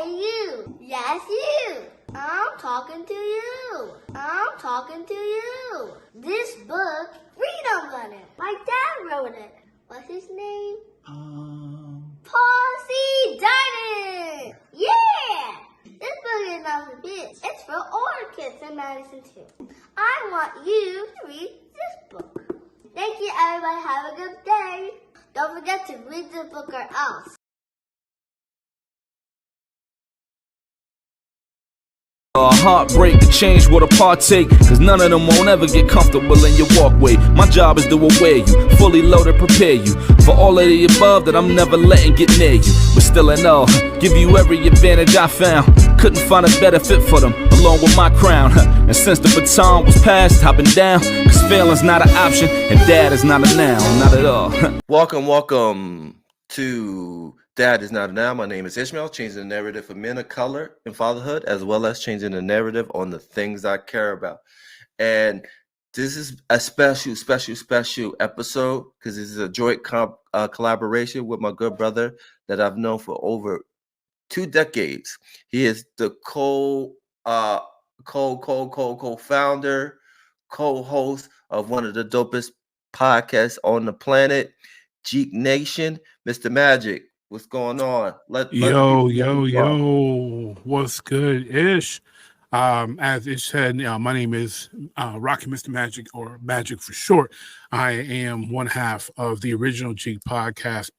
Hey, you. Yes, you. I'm talking to you. I'm talking to you. This book, Freedom Runner. My dad wrote it. What's his name? Paul DINAN. Yeah. This book is not for kids. It's for older kids in Madison too. I want you to read this book. Thank you, everybody. Have a good day. Don't forget to read the book or else. A heartbreak, a change, what a partake. Cause none of them won't ever get comfortable in your walkway. My job is to aware you, fully loaded, prepare you for all of the above that I'm never letting get near you. But still in all, give you every advantage I found. Couldn't find a better fit for them, along with my crown. And since the baton was passed, hopping down. Cause failing's not an option, and dad is not a noun, not at all. Welcome to Dad is Not a Noun. My name is Ishmael, changing the narrative for men of color in fatherhood, as well as changing the narrative on the things I care about. And this is a special episode because this is a joint collaboration with my good brother that I've known for over 2 decades. He is the co-founder, co-host of one of the dopest podcasts on the planet, Jeek Nation, Mr. Magic. What's going on? Yo, what's good, Ish? As Ish said, my name is Rocky Mr. Magic, or Magic for short. I am one half of the original Jeek podcast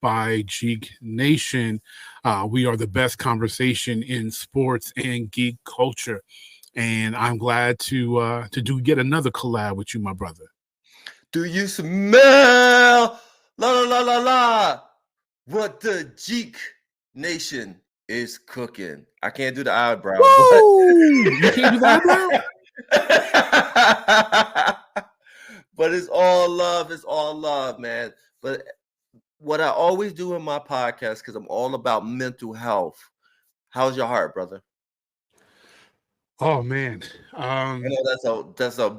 by Jeek Nation. We are the best conversation in sports and geek culture, and I'm glad to do yet another collab with you, my brother. Do you smell la what the Jeek Nation is cooking? I can't do the eyebrow. You can't do the eyebrow? But it's all love. It's all love, man. But what I always do in my podcast, because I'm all about mental health. How's your heart, brother? Oh man, I know that's a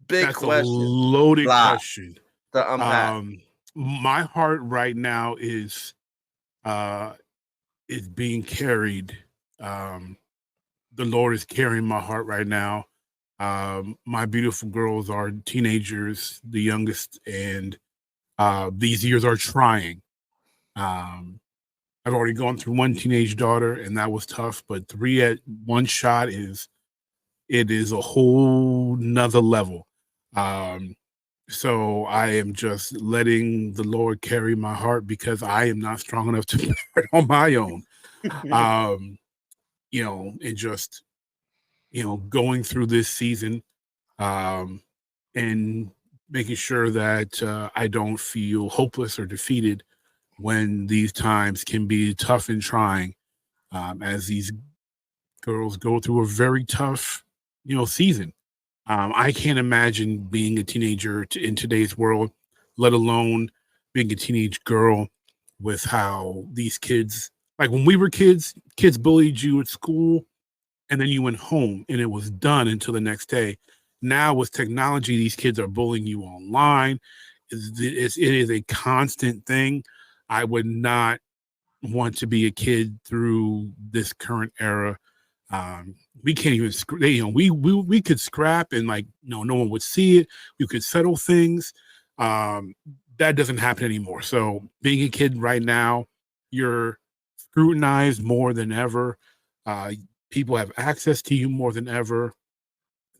big that's question. a loaded question. To my heart right now is being carried. The Lord is carrying my heart right now. My beautiful girls are teenagers, the youngest, and these years are trying. I've already gone through one teenage daughter, and that was tough, but 3 at one shot is a whole nother level. So I am just letting the Lord carry my heart because I am not strong enough to bear it on my own. And just, going through this season, and making sure that I don't feel hopeless or defeated when these times can be tough and trying, as these girls go through a very tough, season. I can't imagine being a teenager in today's world, let alone being a teenage girl, with how these kids, like when we were kids bullied you at school and then you went home and it was done until the next day. Now with technology, these kids are bullying you online. It is a constant thing. I would not want to be a kid through this current era. We can't even, we could scrap and no one would see it. We could settle things. That doesn't happen anymore. So being a kid right now, you're scrutinized more than ever. People have access to you more than ever.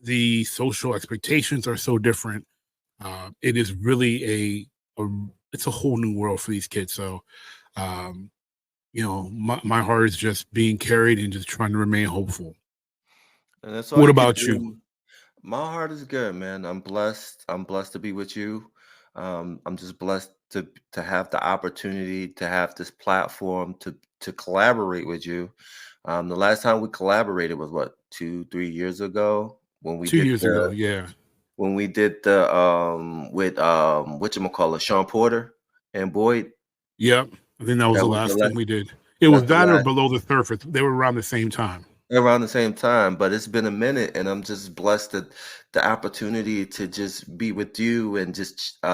The social expectations are so different. It is really it's a whole new world for these kids. So, my heart is just being carried and just trying to remain hopeful. And that's all. What about you? My heart is good, man. I'm blessed. I'm blessed to be with you. I'm just blessed to have the opportunity to have this platform to collaborate with you. The last time we collaborated was 2-3 years ago when we 2 years ago, yeah. When we did the with whatchamacallit, Sean Porter and Boyd. Yep. I think that was the last thing we did. It was that or Below the Surface. They were around the same time. Around the same time, but it's been a minute, and I'm just blessed that the opportunity to just be with you and just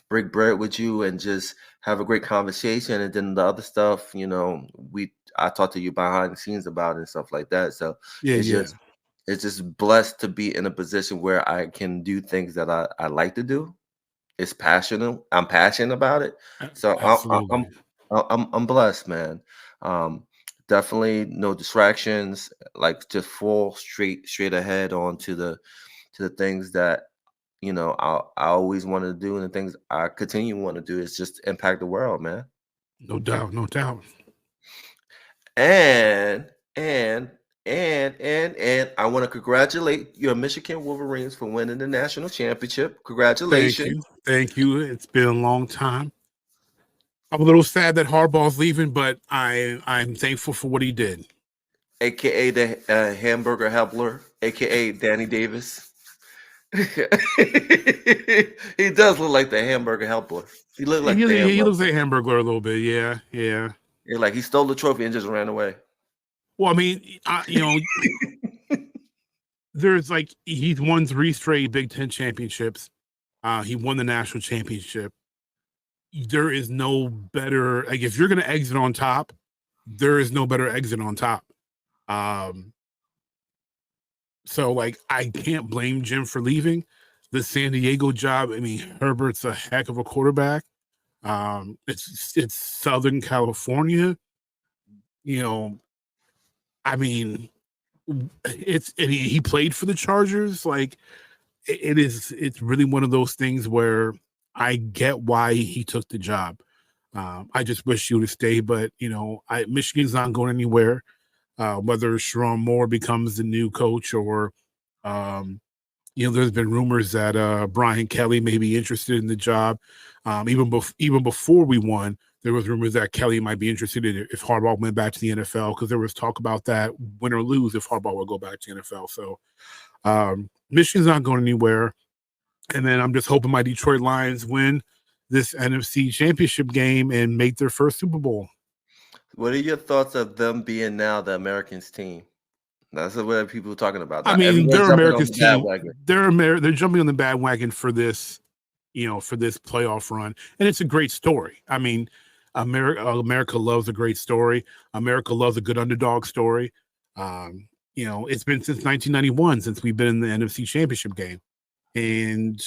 break bread with you and just have a great conversation, and then the other stuff, I talk to you behind the scenes about it and stuff like that. So Yeah, it's yeah. just blessed to be in a position where I can do things that I like to do. It's passionate. I'm passionate about it. So Absolutely. I'm blessed, man. Um, Definitely no distractions. Like just full straight ahead on to the things that I always wanted to do, and the things I continue want to do is just impact the world, man. No doubt, no doubt. And and and I want to congratulate your Michigan Wolverines for winning the national championship. Thank Congratulations. you. Thank you. It's been a long time. I'm a little sad that Harbaugh's leaving, but I'm thankful for what he did. AKA the hamburger helper, AKA Danny Davis. He does look like the hamburger helper. He looked like the He hamburger. looks like a hamburger a little bit. Yeah, yeah. Yeah, like he stole the trophy and just ran away. Well, I mean, there's like he's won 3 straight Big Ten championships. He won the national championship. There is no better, like, if you're going to exit on top, there is no better exit on top. So, like, I can't blame Jim for leaving. The San Diego job, I mean, Herbert's a heck of a quarterback. It's Southern California. I mean, he played for the Chargers. Like, it's really one of those things where I get why he took the job. I just wish he would have stayed, but Michigan's not going anywhere. Whether Sharon Moore becomes the new coach or, there's been rumors that Brian Kelly may be interested in the job. Even before we won, there was rumors that Kelly might be interested in it if Harbaugh went back to the NFL, because there was talk about that, win or lose, if Harbaugh would go back to the NFL. So Michigan's not going anywhere. And then I'm just hoping my Detroit Lions win this NFC championship game and make their first Super Bowl. What are your thoughts of them being now the Americans team? That's what people are talking about. I mean, Everyone's they're jumping on America's the team. bandwagon. They're jumping on the bandwagon for this, for this playoff run. And it's a great story. I mean, America loves a great story. America loves a good underdog story. It's been since 1991 since we've been in the NFC championship game. And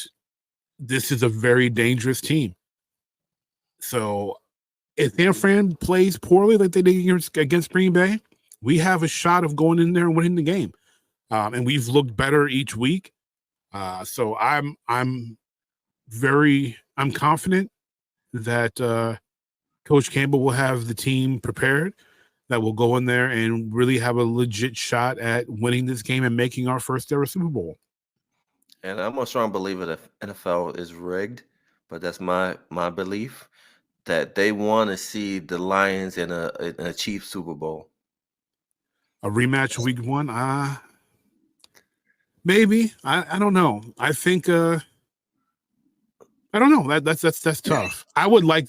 this is a very dangerous team. So if San Fran plays poorly like they did against Green Bay, we have a shot of going in there and winning the game. And we've looked better each week. So I'm confident that Coach Campbell will have the team prepared that will go in there and really have a legit shot at winning this game and making our first ever Super Bowl. And I'm a strong believer that NFL is rigged, but that's my belief that they want to see the Lions in a Chiefs Super Bowl. A rematch week 1? Maybe. I don't know. I think I don't know. That's tough. I would rather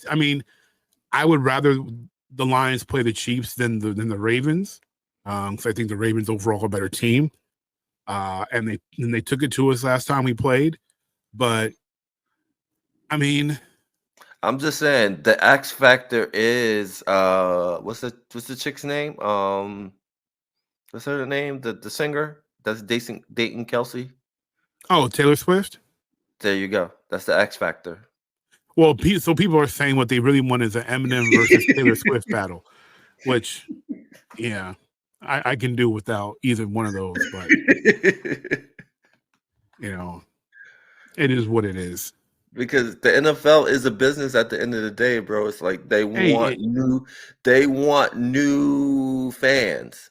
the Lions play the Chiefs than the Ravens. Because I think the Ravens overall are a better team. And they took it to us last time we played. But I mean, I'm just saying the X factor is what's the chick's name? What's her name? The singer that's dating Kelsey. Oh, Taylor Swift. There you go. That's the X factor. Well, so people are saying what they really want is an Eminem versus Taylor Swift battle, which, yeah, I can do without either one of those. But it is what it is. Because the NFL is a business at the end of the day, bro. It's like they want new fans.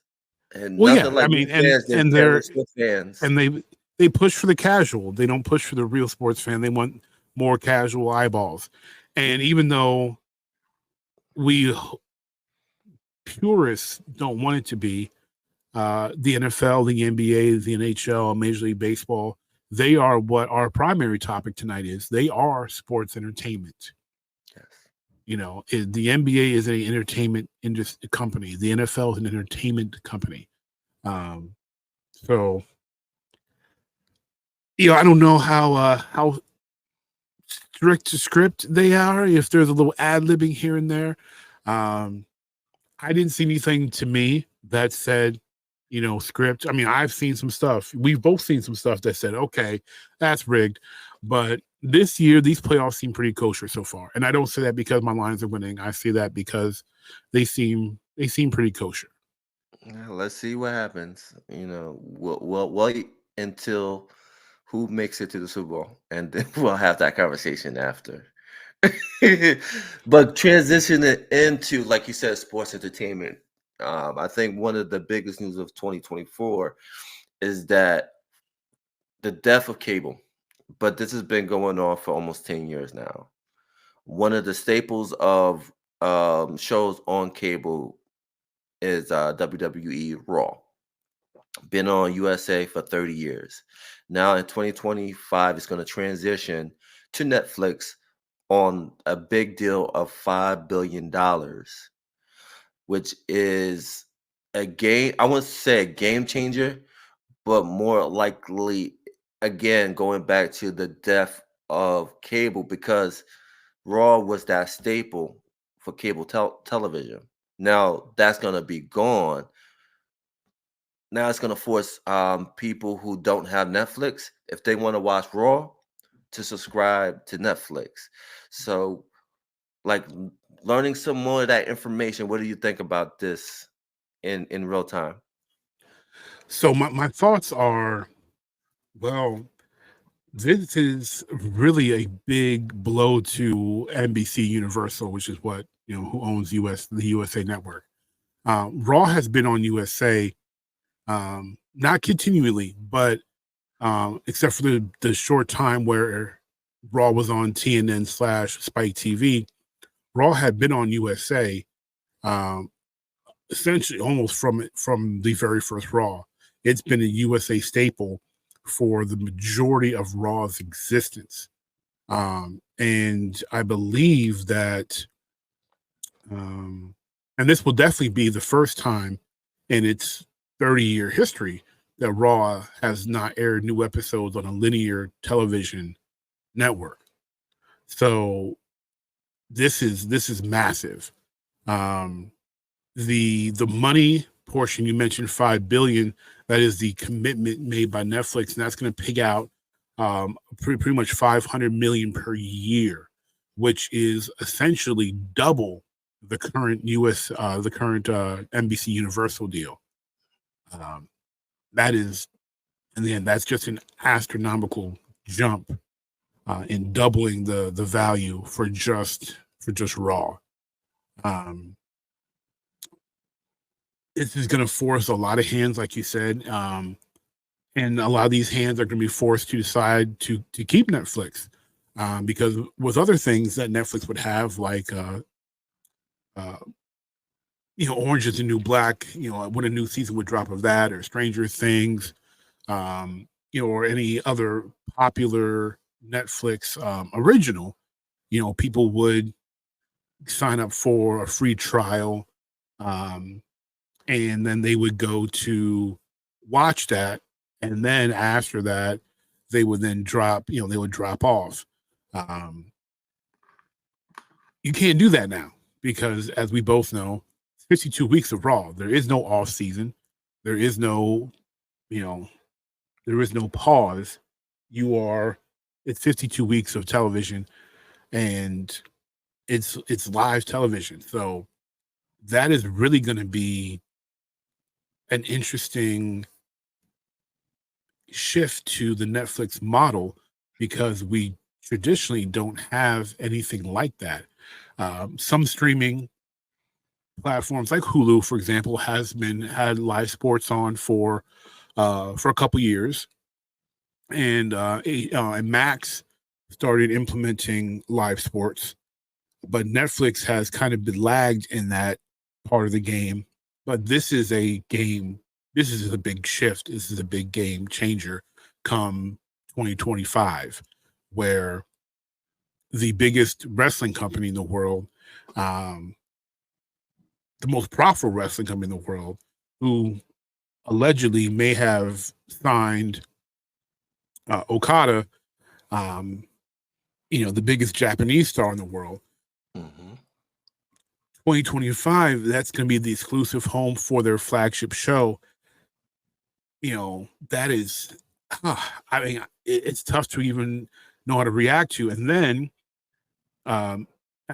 And well, nothing like fans, and they're fans. And they push for the casual. They don't push for the real sports fan. They want more casual eyeballs. And even though we purists don't want it to be, the NFL, the NBA, the NHL, Major League Baseball, they are what our primary topic tonight is. They are sports entertainment. Yes. The NBA is an entertainment industry company. The NFL is an entertainment company. So, I don't know how strict script they are, if there's a little ad-libbing here and there. I didn't see anything to me that said, script. I mean, I've seen some stuff. We've both seen some stuff that said, okay, that's rigged. But this year, these playoffs seem pretty kosher so far. And I don't say that because my Lions are winning. I say that because they seem pretty kosher. Yeah, let's see what happens. We'll wait until who makes it to the Super Bowl, and then we'll have that conversation after. But transitioning into, like you said, sports entertainment, I think one of the biggest news of 2024 is that the death of cable. But this has been going on for almost 10 years now. One of the staples of shows on cable is WWE Raw. Been on USA for 30 years. Now in 2025, it's going to transition to Netflix on a big deal of $5 billion, which is a game. I wouldn't say a game changer, but more likely, again, going back to the death of cable, because Raw was that staple for cable television. Now that's going to be gone. Now it's going to force people who don't have Netflix, if they want to watch Raw, to subscribe to Netflix. So, like, learning some more of that information, what do you think about this in real time? So my thoughts are, well, this is really a big blow to NBC Universal, which is what, who owns the USA Network. Raw has been on USA, not continually, but except for the short time where Raw was on TNN/Spike TV, Raw had been on USA, essentially almost from the very first Raw. It's been a USA staple for the majority of Raw's existence. And I believe that, and this will definitely be the first time in its 30-year history that Raw has not aired new episodes on a linear television network. So this is massive. The money portion you mentioned, $5 billion, that is the commitment made by Netflix, and that's going to pay out pretty much $500 million per year, which is essentially double the current NBC Universal deal. That is, and then that's just an astronomical jump in doubling the value for just Raw. This is going to force a lot of hands, like you said, and a lot of these hands are going to be forced to decide to keep Netflix, because with other things that Netflix would have, like Orange Is the New Black, when a new season would drop of that, or Stranger Things, or any other popular Netflix original, people would sign up for a free trial, and then they would go to watch that, and then after that, they would then drop off. You can't do that now because, as we both know, 52 weeks of Raw. There is no off season. There is no, there is no pause. It's 52 weeks of television, and it's live television. So that is really going to be an interesting shift to the Netflix model, because we traditionally don't have anything like that. Some streaming platforms like Hulu, for example, had live sports on for a couple years, and Max started implementing live sports, but Netflix has kind of been lagged in that part of the game. But this is a game. This is a big shift. This is a big game changer come 2025, where the biggest wrestling company in the world, the most profitable wrestling company in the world, who allegedly may have signed Okada the biggest Japanese star in the world. Mm-hmm. 2025, that's going to be the exclusive home for their flagship show. That is, I mean, it's tough to even know how to react to. And then,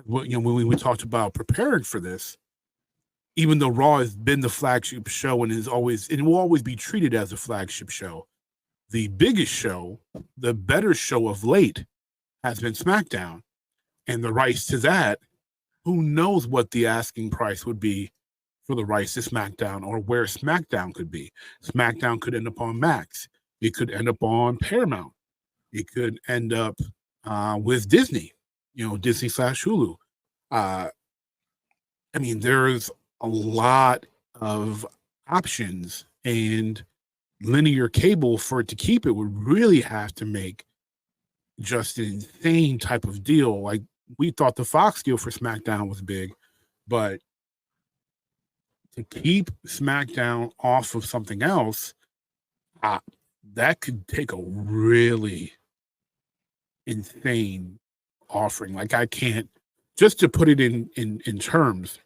when we talked about preparing for this, even though Raw has been the flagship show and will always be treated as a flagship show, the biggest show, the better show of late, has been SmackDown. And the rights to that, who knows what the asking price would be for the rights to SmackDown, or where SmackDown could be. SmackDown could end up on Max. It could end up on Paramount. It could end up with Disney, Disney/Hulu. I mean, there's a lot of options, and linear cable, for it to keep it, would really have to make just an insane type of deal. Like, we thought the Fox deal for SmackDown was big, but to keep SmackDown off of something else, that could take a really insane offering. Like, I can't, just to put it in terms,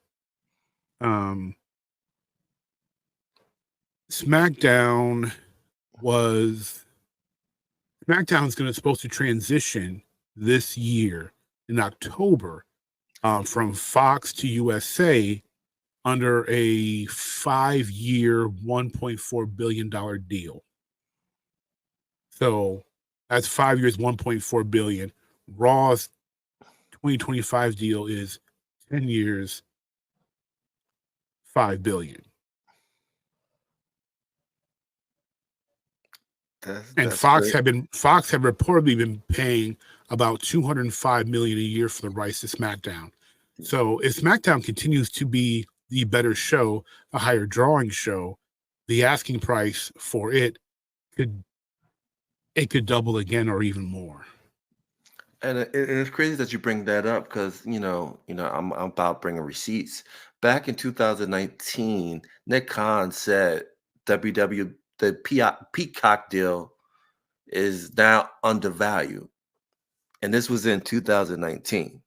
SmackDown's supposed to transition this year in October from Fox to USA under a 5-year, $1.4 billion deal. So that's 5 years, $1.4 billion. Raw's 2025 deal is 10 years, $5 billion. And Fox have reportedly been paying about $205 million a year for the rights to SmackDown. So if SmackDown continues to be the better show, a higher drawing show, the asking price for it could double again or even more. And it's crazy that you bring that up, because I'm about bringing receipts. Back in 2019, Nick Khan said the Peacock deal is now undervalued, and this was in 2019.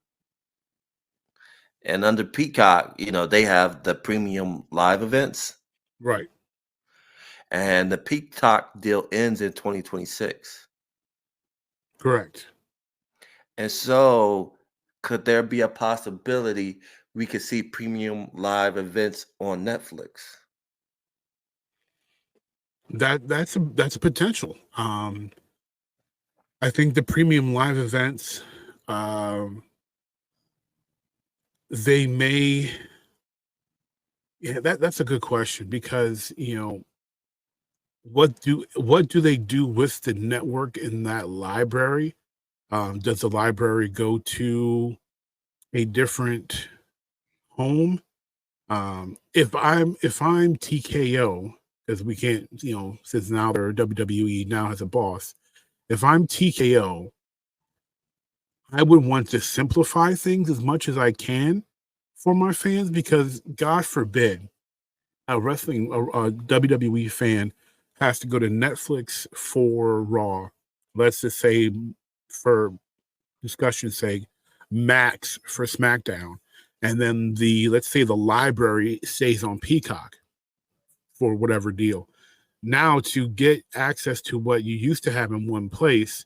And under Peacock, they have the premium live events, right? And the Peacock deal ends in 2026. Correct. And so, could there be a possibility we could see premium live events on Netflix? That's a potential. I think the premium live events, they may. Yeah, that's a good question, because what do they do with the network in that library? Does the library go to a different home? If I'm TKO, because we can't, since now they're WWE now has a boss. If I'm TKO, I would want to simplify things as much as I can for my fans, because God forbid a WWE fan has to go to Netflix for Raw. Let's just say, for discussion's sake, Max for SmackDown, and then let's say the library stays on Peacock for whatever deal. Now, to get access to what you used to have in one place,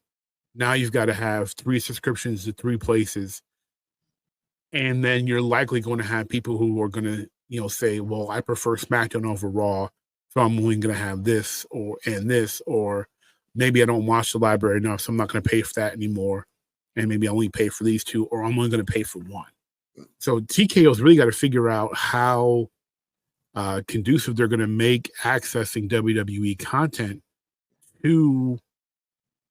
now you've got to have 3 subscriptions to 3 places. And then you're likely going to have people who are going to, say, well, I prefer SmackDown over Raw, so I'm only going to have this or maybe I don't watch the library enough, so I'm not going to pay for that anymore. And maybe I only pay for these 2, or I'm only going to pay for one. So TKO's really got to figure out how conducive they're going to make accessing WWE content to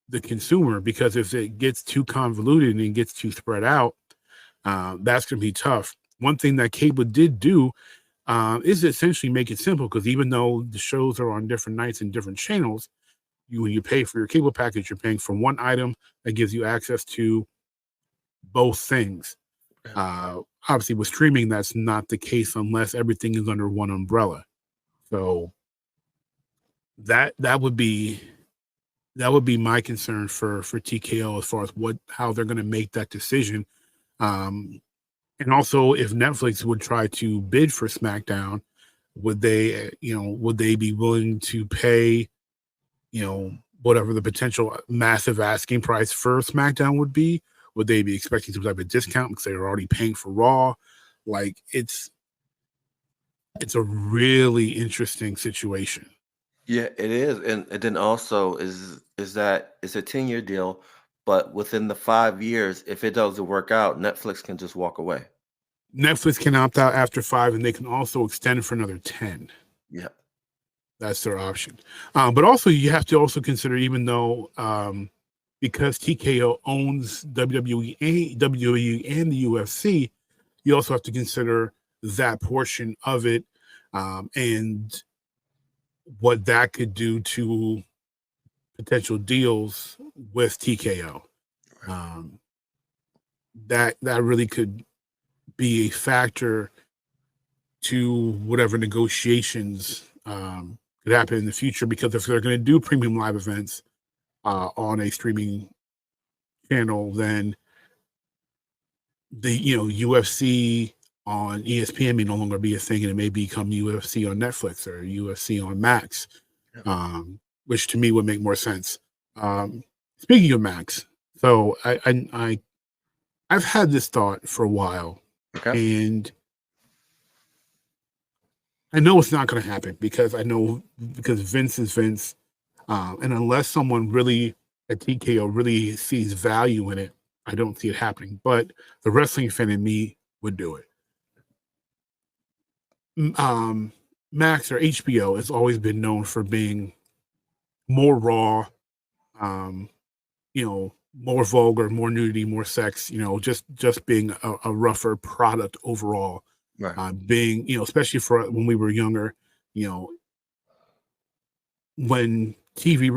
the consumer, because if it gets too convoluted and gets too spread out, that's going to be tough. One thing that cable did do is essentially make it simple, because even though the shows are on different nights and different channels, when you pay for your cable package, you're paying for one item that gives you access to both things. Obviously, with streaming, that's not the case unless everything is under one umbrella. So that would be that would be my concern for TKO as far as how they're going to make that decision. And also, if Netflix would try to bid for SmackDown, would they be willing to pay, whatever the potential massive asking price for SmackDown would be? Would they be expecting some type of discount because they're already paying for Raw? Like, it's a really interesting situation. Yeah, it is. And then also is that it's a 10-year deal, but within the 5 years, if it doesn't work out, Netflix can just walk away. Netflix can opt out after 5, and they can also extend for another 10. Yeah. That's their option. But also, you have to also consider, even though because TKO owns WWE and the UFC, you also have to consider that portion of it, and what that could do to potential deals with TKO. That really could be a factor to whatever negotiations could happen in the future, because if they're going to do premium live events on a streaming channel, then the UFC on ESPN may no longer be a thing, and it may become UFC on Netflix or UFC on Max, which to me would make more sense. Speaking of Max, so I've had this thought for a while, and I know it's not going to happen because Vince is Vince, and unless someone really at TKO really sees value in it, I don't see it happening. But the wrestling fan in me would do it. Max or HBO has always been known for being more raw, more vulgar, more nudity, more sex, just being a rougher product overall. Right. Being, especially for when we were younger, when TV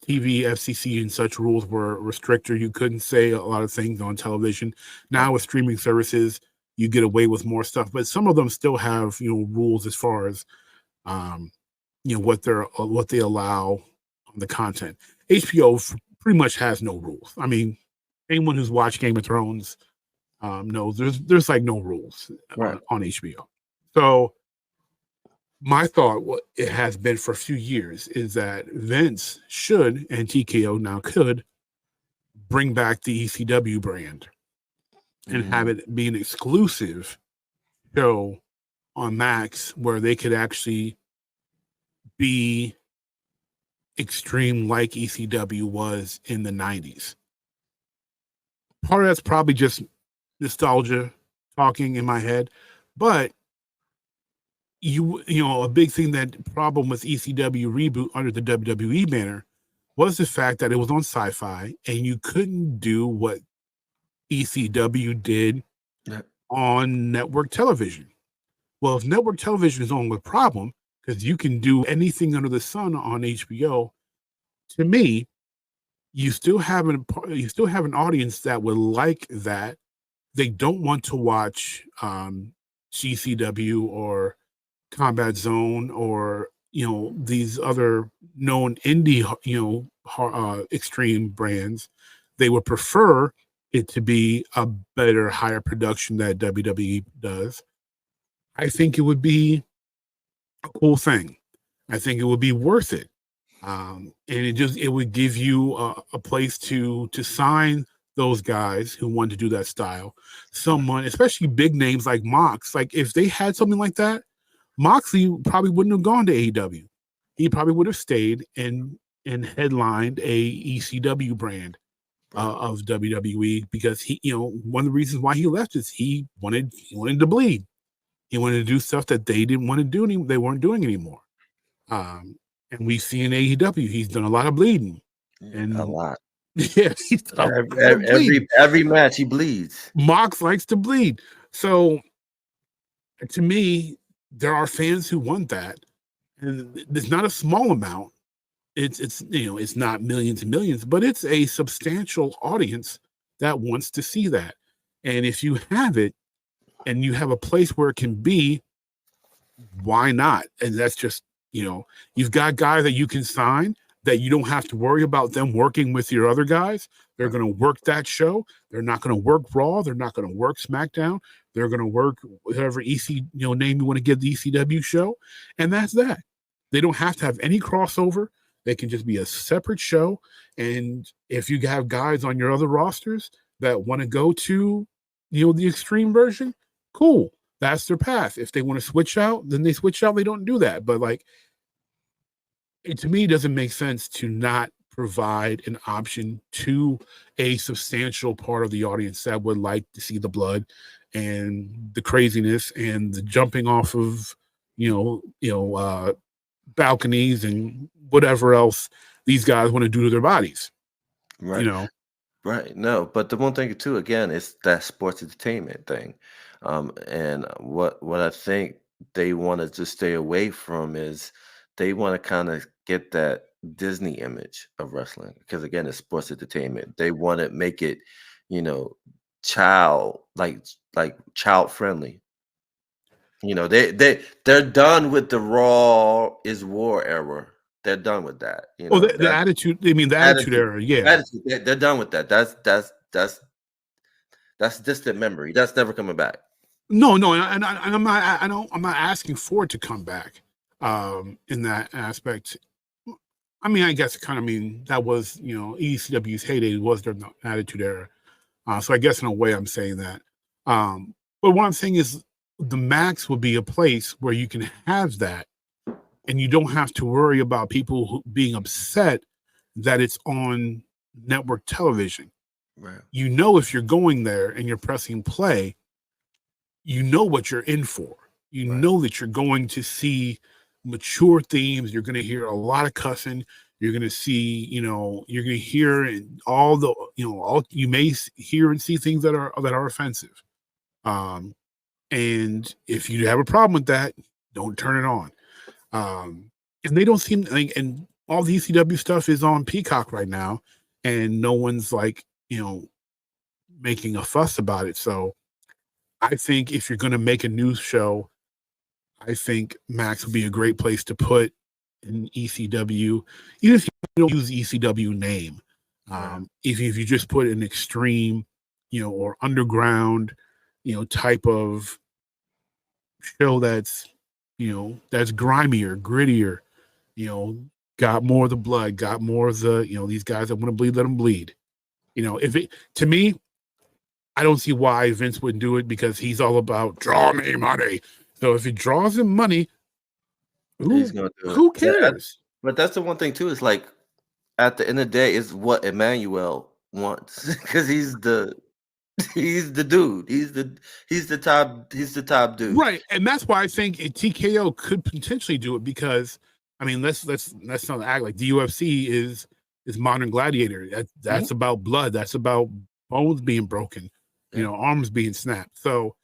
FCC and such rules were restricted, you couldn't say a lot of things on television. Now with streaming services, you get away with more stuff, but some of them still have rules as far as what they allow on the content. HBO pretty much has no rules. I mean, anyone who's watched Game of Thrones knows there's like no rules on HBO. So my thought, what it has been for a few years, is that Vince should, and TKO now could, bring back the ECW brand and have it be an exclusive show on Max, where they could actually be extreme like ECW was in the 90s. Part of that's probably just nostalgia talking in my head, but a big thing, that problem with ECW reboot under the WWE banner was the fact that it was on Sci-Fi, and you couldn't do what ECW did on network television. Well, if network television is only a problem because you can do anything under the sun on HBO, to me, you still have an audience that would like that. They don't want to watch GCW or Combat Zone or these other known indie extreme brands. They would prefer it to be a better, higher production that WWE does. I think it would be a cool thing. I think it would be worth it. And it would give you a place to sign those guys who want to do that style. Someone, especially big names like Mox, like if they had something like that, Moxley probably wouldn't have gone to AEW. He probably would have stayed and headlined a ECW brand of WWE, because he, one of the reasons why he left is he wanted to bleed. He wanted to do stuff that they didn't want to do, they weren't doing anymore. And we see in AEW, he's done a lot of bleeding. And a lot. Yeah, he's done every match he bleeds. Mox likes to bleed. So to me, there are fans who want that, and it's not a small amount. It's not millions and millions, but it's a substantial audience that wants to see that. And if you have it, and you have a place where it can be, why not? And that's just, you've got guys that you can sign. that you don't have to worry about them working with your other guys. They're going to work that show. They're not going to work Raw. They're not going to work SmackDown. They're going to work whatever name you want to give the ECW show. And that's that. They don't have to have any crossover. They can just be a separate show. And if you have guys on your other rosters that want to go to, the extreme version, cool. That's their path. If they want to switch out, then they switch out. They don't do that. But like, it to me doesn't make sense to not provide an option to a substantial part of the audience that would like to see the blood and the craziness and the jumping off of, balconies and whatever else these guys want to do to their bodies. Right. Right. No, but the one thing too, again, is that sports entertainment thing. And what I think they want to just stay away from is they want to kind of get that Disney image of wrestling, because again, it's sports entertainment. They want to make it, child friendly. They're done with the Raw is War era. They're done with that. The attitude. I mean, the attitude era. Yeah, they're done with that. That's distant memory. That's never coming back. No, and I'm not. I'm not asking for it to come back. In that aspect, I mean, I guess kind of that was ECW's heyday was their attitude era. So I guess in a way I'm saying that. But what I'm saying is the Max will be a place where you can have that, and you don't have to worry about people being upset that it's on network television. Right. If you're going there and you're pressing play, you know what you're in for. You know that you're going to see mature themes. You're going to hear a lot of cussing. You're going to see, you're going to hear all the, you may hear and see things that are offensive. And if you have a problem with that, don't turn it on. And they don't seem like, and all the ECW stuff is on Peacock right now, and no one's making a fuss about it. So I think if you're going to make a news show, I think Max would be a great place to put an ECW, even if you don't use the ECW name. If you just put an extreme, or underground, type of show that's grimier, grittier, got more of the blood, got more of the, these guys that want to bleed, let them bleed. To me, I don't see why Vince wouldn't do it, because he's all about draw me money. So if it draws him money, who cares? But that's the one thing too. Is like at the end of the day, is what Emmanuel wants, because he's the dude. He's the top dude. Right, and that's why I think TKO could potentially do it, because let's not act like the UFC is modern gladiator. That's about blood. That's about bones being broken, arms being snapped. So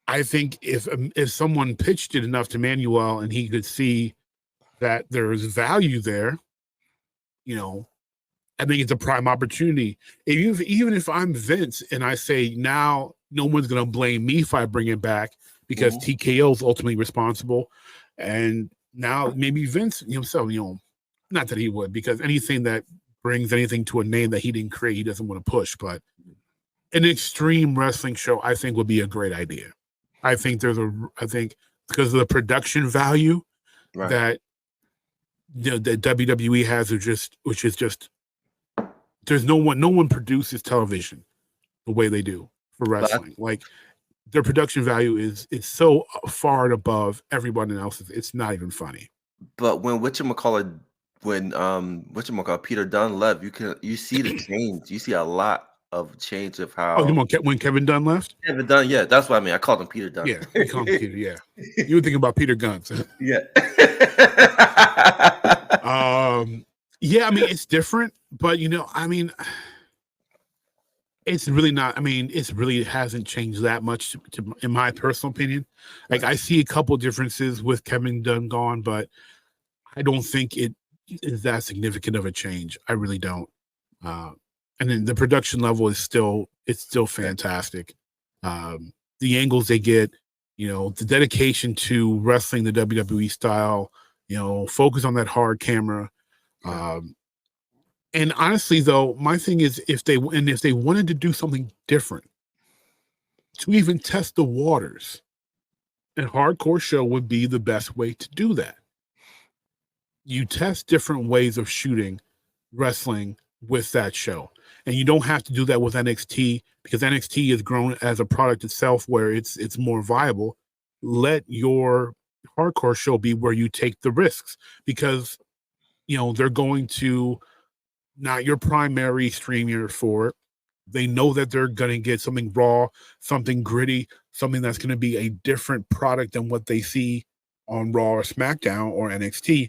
I think if someone pitched it enough to Manuel and he could see that there's value there, I think it's a prime opportunity. Even if I'm Vince and I say now no one's going to blame me if I bring it back, because TKO is ultimately responsible. And now maybe Vince himself, not that he would, because anything that brings anything to a name that he didn't create, he doesn't want to push. But an extreme wrestling show, I think, would be a great idea. I think because of the production value that that WWE has, which is just there's no one produces television the way they do for wrestling. Like their production value is so far and above everyone else's. It's not even funny. But when Peter Dunne left, you see the change. You see a lot of change of how. Oh, when Kevin Dunne left? Kevin Dunne, yeah, that's what I mean. I called him Peter Dunne. Yeah, you call him Peter. Yeah, you were thinking about Peter Guns. Yeah. Yeah, it's different, but it's really not. It really hasn't changed that much, in my personal opinion. Like I see a couple differences with Kevin Dunne gone, but I don't think it is that significant of a change. I really don't. And then the production level is still fantastic. The angles they get, the dedication to wrestling the WWE style, focus on that hard camera. And honestly, though, my thing is if they wanted to do something different to even test the waters, a hardcore show would be the best way to do that. You test different ways of shooting wrestling with that show. And you don't have to do that with NXT because NXT has grown as a product itself where it's more viable. Let your hardcore show be where you take the risks because, they're going to not your primary streamer for it. They know that they're going to get something raw, something gritty, something that's going to be a different product than what they see on Raw or SmackDown or NXT.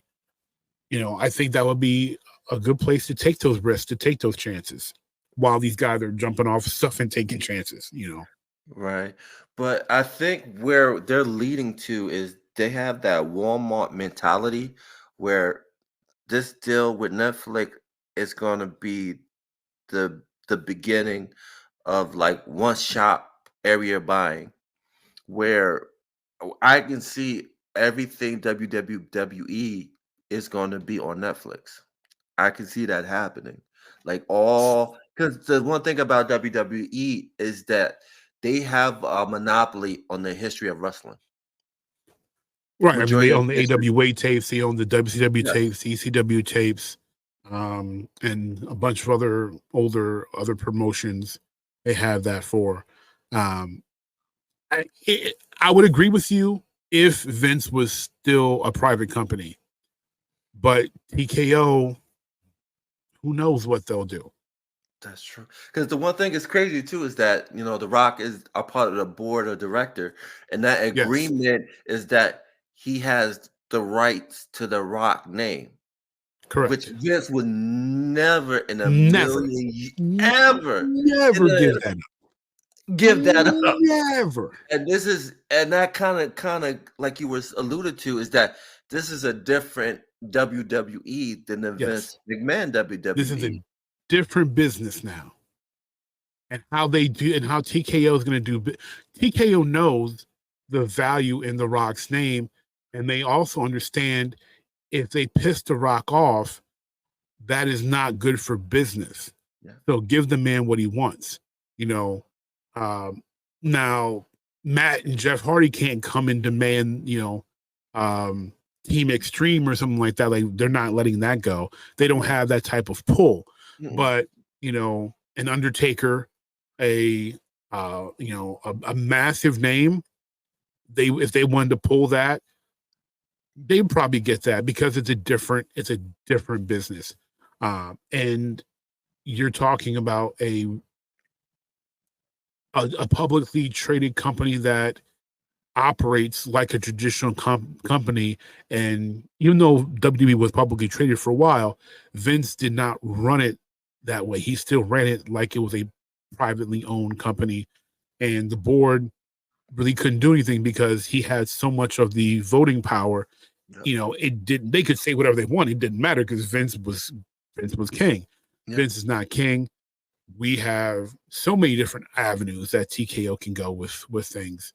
I think that would be a good place to take those risks, to take those chances while these guys are jumping off stuff and taking chances, Right. But I think where they're leading to is they have that Walmart mentality where this deal with Netflix is going to be the beginning of like one shop area buying where I can see everything WWE is going to be on Netflix. I can see that happening. Like all because the one thing about WWE is that they have a monopoly on the history of wrestling. Right. I mean, Majority they of own the history. AWA tapes, they own the WCW Yeah. tapes, ECW tapes, and a bunch of other promotions they have that for. I would agree with you if Vince was still a private company, but TKO, who knows what they'll do? That's true. Because the one thing is crazy too is that The Rock is a part of the board of director, and that Yes, agreement is that he has the rights to the Rock name, which correct. Vince would never in a Never, million ever never give that give that up. up. Never. And that kind of like you were alluded to is that this is a different WWE than the Yes, Vince McMahon WWE. this is a different business now, and how they do and how TKO is going to do. TKO knows the value in the Rock's name, and they also understand if they piss the Rock off, that is not good for business. Yeah. So give the man what he wants. Now Matt and Jeff Hardy can't come and demand, Team Extreme or something like that. Like they're not letting that go. They don't have that type of pull. Mm-mm. But an Undertaker, a massive name. If they wanted to pull that, they'd probably get that because it's a different business. And you're talking about a publicly traded company that operates like a traditional company. And even though WWE was publicly traded for a while, Vince did not run it that way. He still ran it like it was a privately owned company. And the board really couldn't do anything because he had so much of the voting power. Yep. They could say whatever they wanted. It didn't matter because Vince was king. Yep. Vince is not king. We have so many different avenues that TKO can go with things,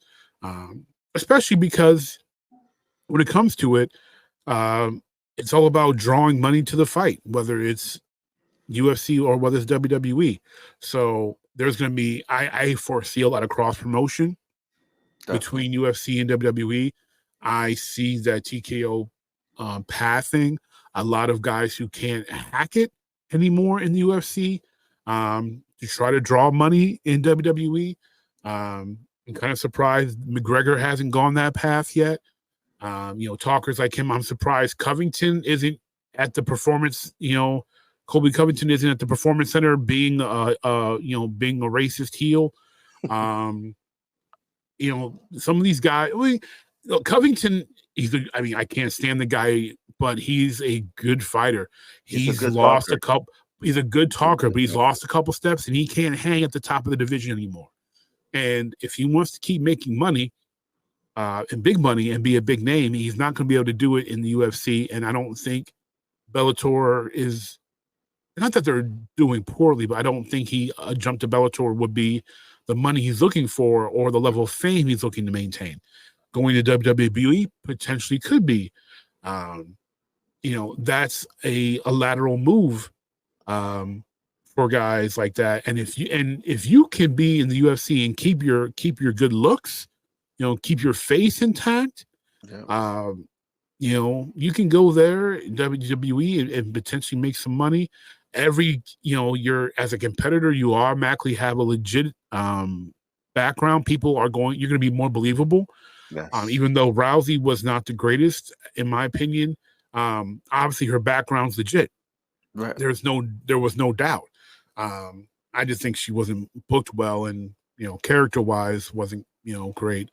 especially because when it comes to it, it's all about drawing money to the fight, whether it's UFC or whether it's WWE. So there's going to be, I foresee a lot of cross promotion between UFC and WWE. I see that TKO pathing a lot of guys who can't hack it anymore in the UFC to try to draw money in WWE. I'm kind of surprised McGregor hasn't gone that path yet. Talkers like him, I'm surprised Covington isn't at the performance, Colby Covington isn't at the Performance Center being being a racist heel. Some of these guys, Covington, I can't stand the guy, but he's a good fighter. He's lost a couple. He's a good talker, but he's lost a couple steps, and he can't hang at the top of the division anymore. And if he wants to keep making money, and big money, and be a big name, he's not going to be able to do it in the UFC. And I don't think Bellator is. Not that they're doing poorly, but I don't think a jump to Bellator would be the money he's looking for or the level of fame he's looking to maintain. Going to WWE potentially could be. that's a lateral move for guys like that. And if you can be in the UFC and keep your good looks, keep your face intact, Yeah. you can go there in WWE and potentially make some money. You're as a competitor, you automatically have a legit background. You're going to be more believable. Yes. Even though Rousey was not the greatest, in my opinion, obviously her background's legit. Right. There was no doubt. I just think she wasn't booked well, and character wise wasn't great.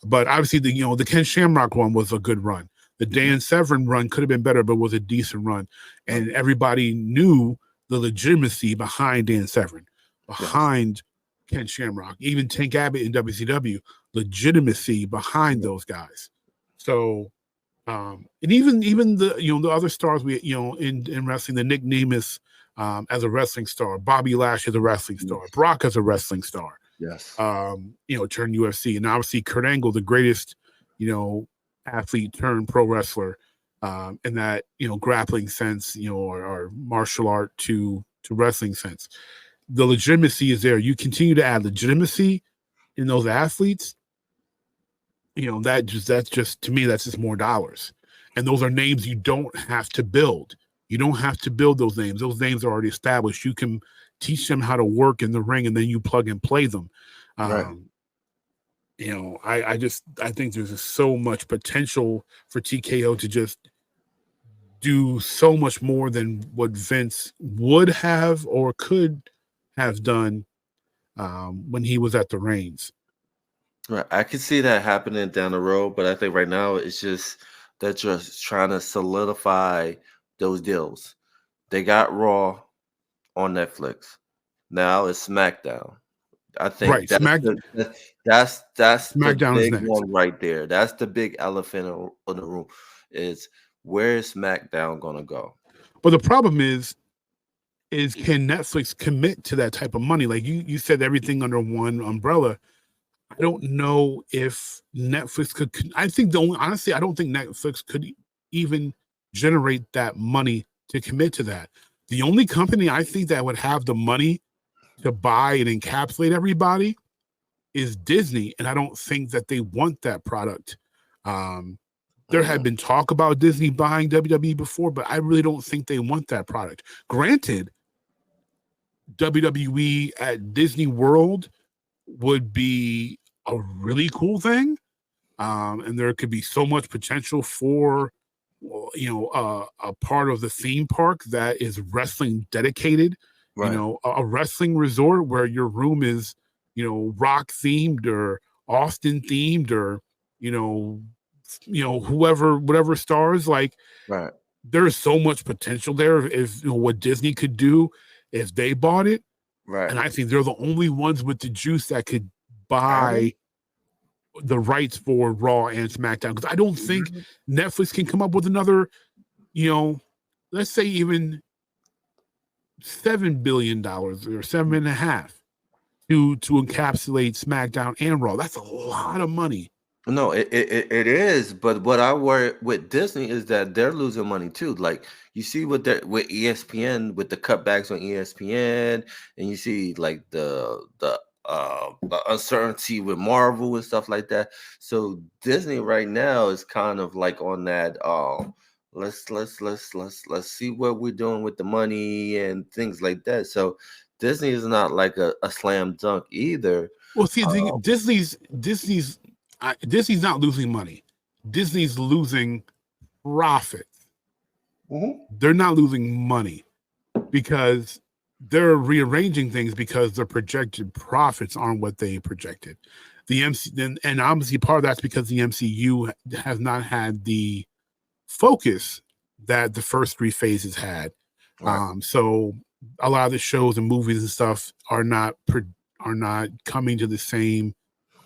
But obviously the Ken Shamrock one was a good run. The Dan Severn run could have been better, but was a decent run, and everybody knew the legitimacy behind Dan Severn, behind Ken Shamrock, even Tank Abbott in WCW, legitimacy behind those guys. So, and even the the other stars in wrestling, the Nick Nemeth as a wrestling star, Bobby Lash as a wrestling star, Brock as a wrestling star. Yes. Turned UFC, and obviously Kurt Angle, the greatest, athlete turned pro wrestler, in that grappling sense, or martial art to wrestling sense. The legitimacy is there. You continue to add legitimacy in those athletes. That's just to me, that's just more dollars, and those are names you don't have to build. You don't have to build those names. Those names are already established. You can teach them how to work in the ring, and then you plug and play them. Right. I think there's just so much potential for TKO to just do so much more than what Vince would have or could have done when he was at the reins. Right. I can see that happening down the road, but I think right now it's just they're just trying to solidify those deals. They got Raw on Netflix. Now it's SmackDown. I think Right, that's the SmackDown is big next. one right there. That's the big elephant in the room. Is where is SmackDown gonna go? But the problem is can Netflix commit to that type of money? Like you said, everything under one umbrella. I don't know if Netflix could. I think honestly, I don't think Netflix could even generate that money to commit to that. The only company I think that would have the money to buy and encapsulate everybody is Disney, and I don't think that they want that product. There had been talk about Disney buying WWE before, but I really don't think they want that product. Granted, WWE at Disney World would be a really cool thing, and there could be so much potential for a part of the theme park that is wrestling dedicated. Right. A wrestling resort where your room is rock themed or Austin themed, or whatever stars. Like, Right. there's so much potential there if what Disney could do if they bought it. Right. And I think they're the only ones with the juice that could buy the rights for Raw and SmackDown, because I don't think Netflix can come up with another, let's say even $7 billion or $7.5 billion to encapsulate SmackDown and Raw. That's a lot of money. No, it is, but what I worry with Disney is that they're losing money too. Like, you see with ESPN, with the cutbacks on ESPN, and you see like the uncertainty with Marvel and stuff like that. So Disney right now is kind of like on that let's see what we're doing with the money and things like that. So Disney is not like a slam dunk either. Well, see, Disney's not losing money. Disney's losing profit. They're not losing money because they're rearranging things because the projected profits aren't what they projected. And obviously part of that's because the MCU has not had the focus that the first three phases had. Right. So a lot of the shows and movies and stuff are not coming to the same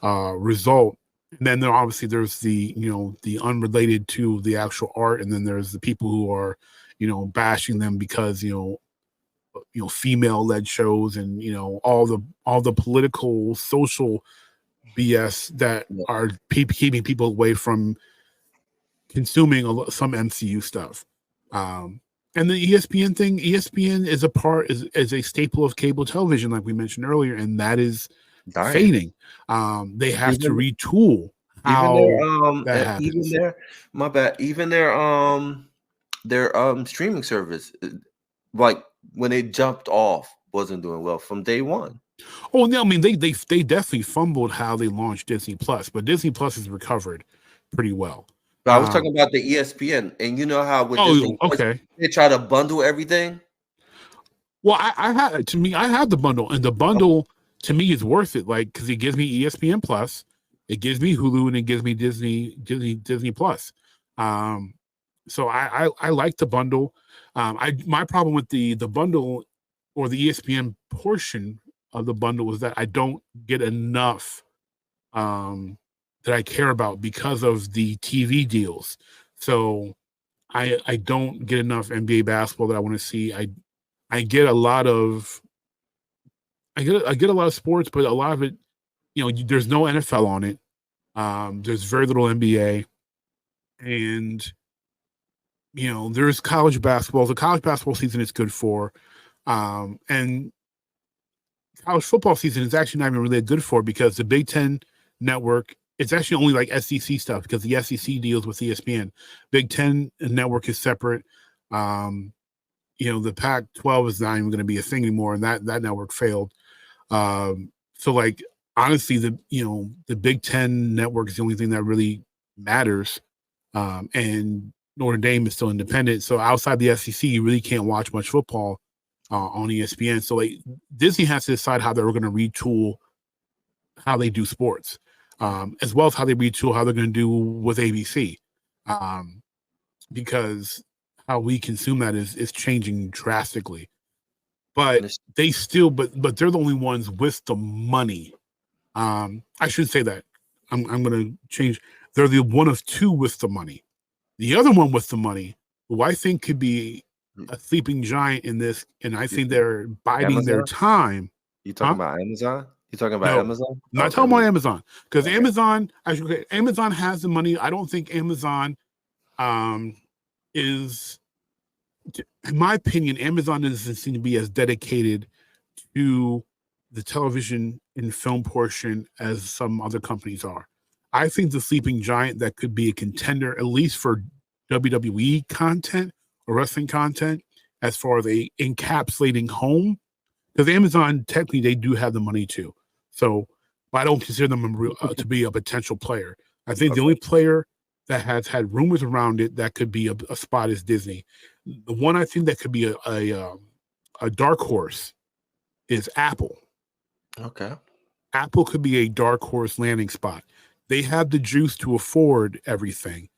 result. And then there's the unrelated to the actual art, and then there's the people who are bashing them because female-led shows and all the political social BS that are keeping people away from consuming some MCU stuff. And the ESPN thing, ESPN is is a staple of cable television, like we mentioned earlier, and that is Dying. fading. They have to Even retool even how that even happens. my bad, even their streaming service, like when they jumped off, wasn't doing well from day one. Oh no, I mean they definitely fumbled how they launched Disney Plus, but Disney Plus has recovered pretty well. But I was talking about the ESPN, and you know how with Disney Oh, Plus, okay. they try to bundle everything. Well, I have the bundle, and the bundle to me is worth it. Like because it gives me ESPN Plus, it gives me Hulu, and it gives me Disney Plus. So I like the bundle. My problem with the bundle or the ESPN portion of the bundle was that I don't get enough that I care about because of the TV deals. So I don't get enough NBA basketball that I want to see. I get a lot of I get a lot of sports, but a lot of it, there's no NFL on it. There's very little NBA, and there's college basketball. The college basketball season is good for, and college football season is actually not even really good for because the Big Ten network, it's actually only like SEC stuff because the SEC deals with ESPN. Big Ten network is separate. The Pac-12 is not even going to be a thing anymore, and that network failed. So like honestly, the Big Ten network is the only thing that really matters. And Notre Dame is still independent. So outside the SEC, you really can't watch much football on ESPN. So like Disney has to decide how they're going to retool how they do sports, as well as how they retool how they're going to do with ABC, because how we consume that is changing drastically. But they still, but they're the only ones with the money. I should say that. I'm going to change. They're the one of two with the money. The other one with the money, who I think could be a sleeping giant in this, and I think they're biding their time. You talking about Amazon? You talking about No, Amazon? I'm not talking about Amazon because Amazon has the money. I don't think Amazon is, in my opinion, Amazon doesn't seem to be as dedicated to the television and film portion as some other companies are. I think the sleeping giant that could be a contender, at least for WWE content or wrestling content, as far as encapsulating home, because Amazon technically they do have the money too. So I don't consider them to be a potential player. I think the only player that has had rumors around it that could be a spot is Disney. The one I think that could be a dark horse is Apple. Okay. Apple could be a dark horse landing spot. They have the juice to afford everything,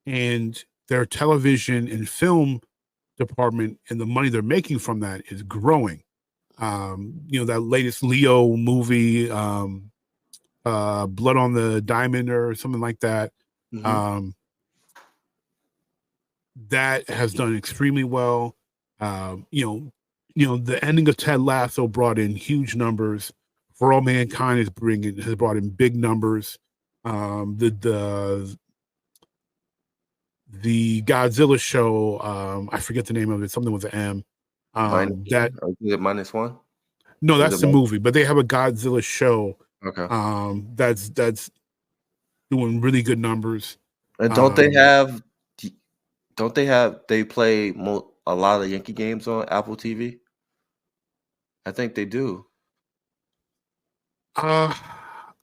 and their television and film department and the money they're making from that is growing. That latest Leo movie, Blood on the Diamond or something like that. Mm-hmm. That has done extremely well. The ending of Ted Lasso brought in huge numbers. For All Mankind has brought in big numbers. The Godzilla show, I forget the name of it, something with an M. Minus one? No, that's the movie, but they have a Godzilla show. Okay. That's doing really good numbers. And they play a lot of Yankee games on Apple TV? I think they do. I'm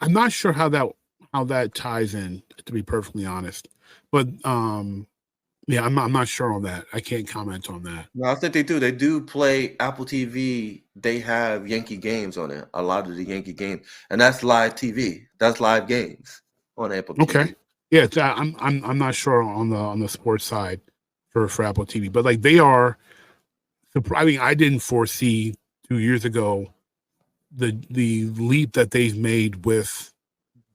not sure how that ties in, to be perfectly honest. But yeah, I'm not sure on that. I can't comment on that. No, I think they do. They do play Apple TV. They have Yankee games on it. A lot of the Yankee games, and that's live TV. That's live games on Apple TV. Okay. Yeah, I'm not sure on the sports side for Apple TV, but like they are. I mean, I didn't foresee 2 years ago the leap that they've made with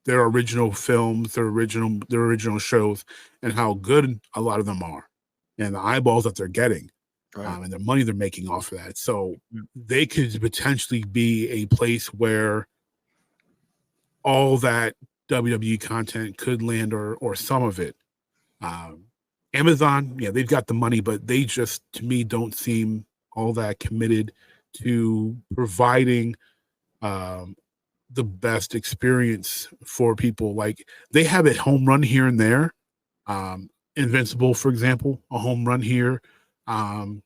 their original films, their original shows, and how good a lot of them are, and the eyeballs that they're getting, and the money they're making off of that. So they could potentially be a place where all that WWE content could land, or some of it. Amazon, yeah, they've got the money, but they just, to me, don't seem all that committed to providing the best experience for people. Like they have a home run here and there. Invincible, for example, a home run here. There's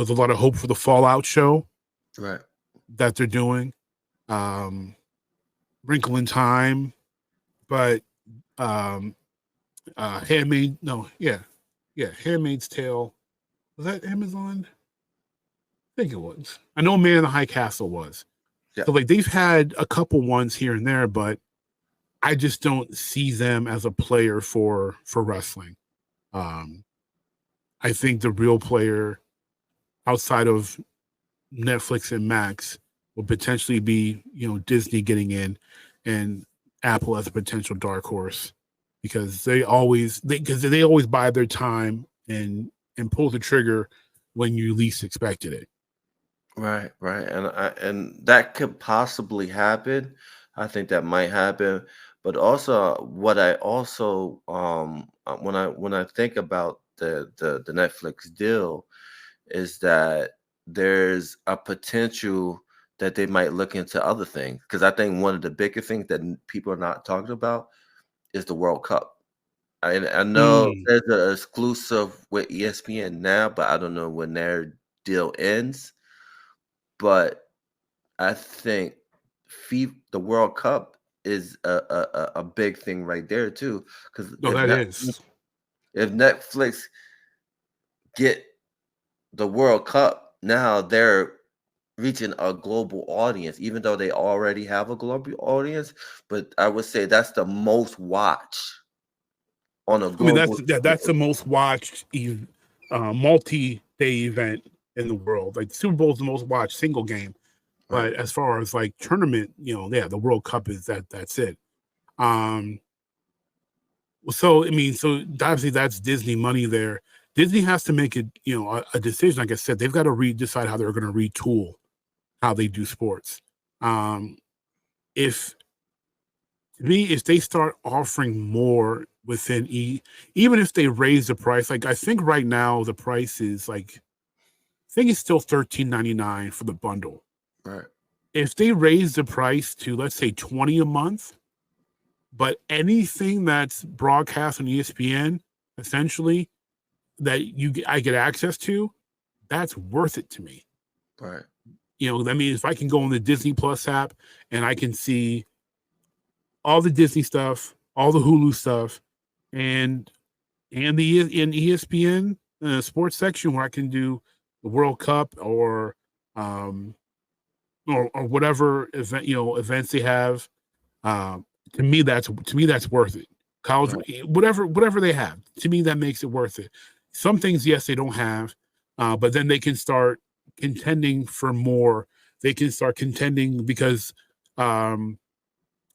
a lot of hope for the Fallout show Right. that they're doing. Wrinkle in Time, but Handmaid's Tale. Was that Amazon? I think it was. I know Man in the High Castle was. Yeah. So like they've had a couple ones here and there, but I just don't see them as a player for wrestling. I think the real player outside of Netflix and Max will potentially be, Disney getting in and Apple as a potential dark horse because they always buy their time and pull the trigger when you least expected it. Right, and that could possibly happen. I think that might happen, but also what I also when I think about the Netflix deal is that there's a potential that they might look into other things because I think one of the bigger things that people are not talking about is the World Cup. I know there's an exclusive with ESPN now, but I don't know when their deal ends. But I think the World Cup is a big thing right there too. Because No, that is. if Netflix get the World Cup, now they're reaching a global audience, even though they already have a global audience. But I would say that's the most watched on a I mean, global. that's the most watched multi-day event in the world. Like the Super Bowl is the most watched single game. But as far as like tournament, the World Cup is that's it. So obviously that's Disney money there. Disney has to make a decision. Like I said, they've got to decide how they're going to retool how they do sports. If they start offering more within even if they raise the price, like I think right now the price is like, I think it's still $13.99 for the bundle. Right. If they raise the price to, let's say, $20 a month, but anything that's broadcast on ESPN, essentially, that I get access to, that's worth it to me. Right. That means if I can go on the Disney Plus app and I can see all the Disney stuff, all the Hulu stuff, and in ESPN sports section where I can do the World Cup or whatever event events they have. To me that's worth it. College, right. whatever they have, to me that makes it worth it. Some things, yes, they don't have, but then they can start contending for more. They can start contending because, we're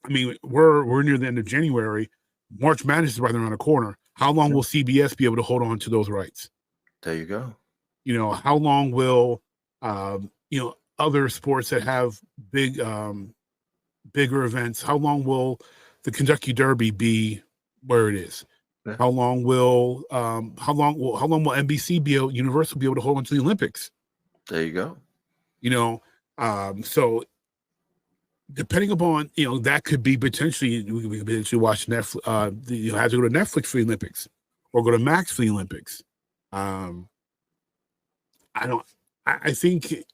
near the end of January. March Madness is right around the corner. How long will CBS be able to hold on to those rights? There you go. How long will other sports that have bigger events, how long will the Kentucky Derby be where it is? Yeah. How long will NBC Universal be able to hold on to the Olympics? There you go. So depending upon that could be potentially, we could potentially watch Netflix. Have to go to Netflix for the Olympics or go to Max for the Olympics. I think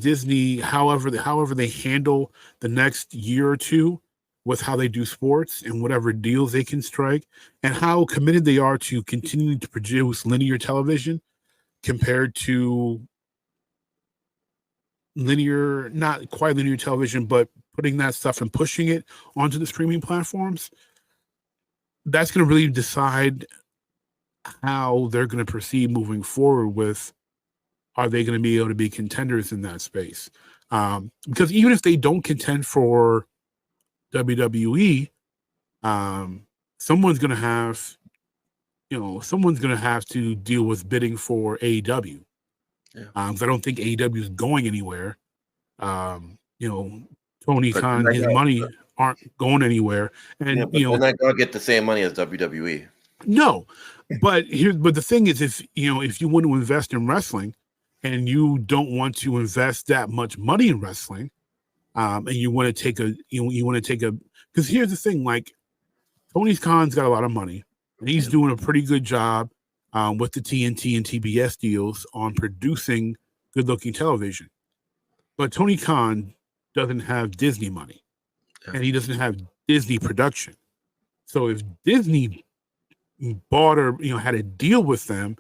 Disney, however they handle the next year or two with how they do sports and whatever deals they can strike and how committed they are to continuing to produce linear television compared to not quite linear television, but putting that stuff and pushing it onto the streaming platforms, that's going to really decide how they're going to proceed moving forward with, are they going to be able to be contenders in that space? Because even if they don't contend for WWE, someone's going to have to deal with bidding for AEW. Yeah. I don't think AEW is going anywhere. Tony Khan, his money aren't going anywhere, and they're not going to get the same money as WWE. No, but the thing is, if you want to invest in wrestling, and you don't want to invest that much money in wrestling, and you want to take because here's the thing, like Tony Khan's got a lot of money, and he's doing a pretty good job with the TNT and TBS deals on producing good-looking television. But Tony Khan doesn't have Disney money, and he doesn't have Disney production. So if Disney bought or had a deal with them,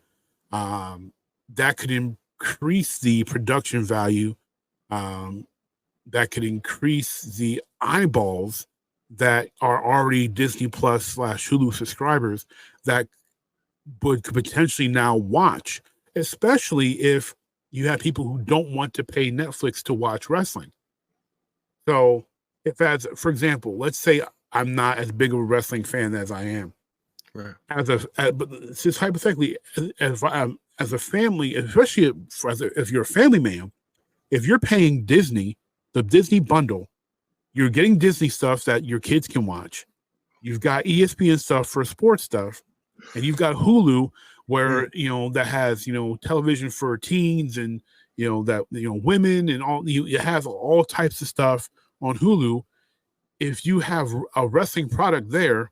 that could increase the production value, that could increase the eyeballs that are already Disney Plus / Hulu subscribers that could potentially now watch, especially if you have people who don't want to pay Netflix to watch wrestling. So if, as for example, let's say I'm not as big of a wrestling fan as I am, Right. but just hypothetically, as a family, especially if you're a family man, if you're paying Disney, the Disney bundle, you're getting Disney stuff that your kids can watch. You've got ESPN stuff for sports stuff, and you've got Hulu where that has television for teens and women and all. It has all types of stuff on Hulu. If you have a wrestling product there,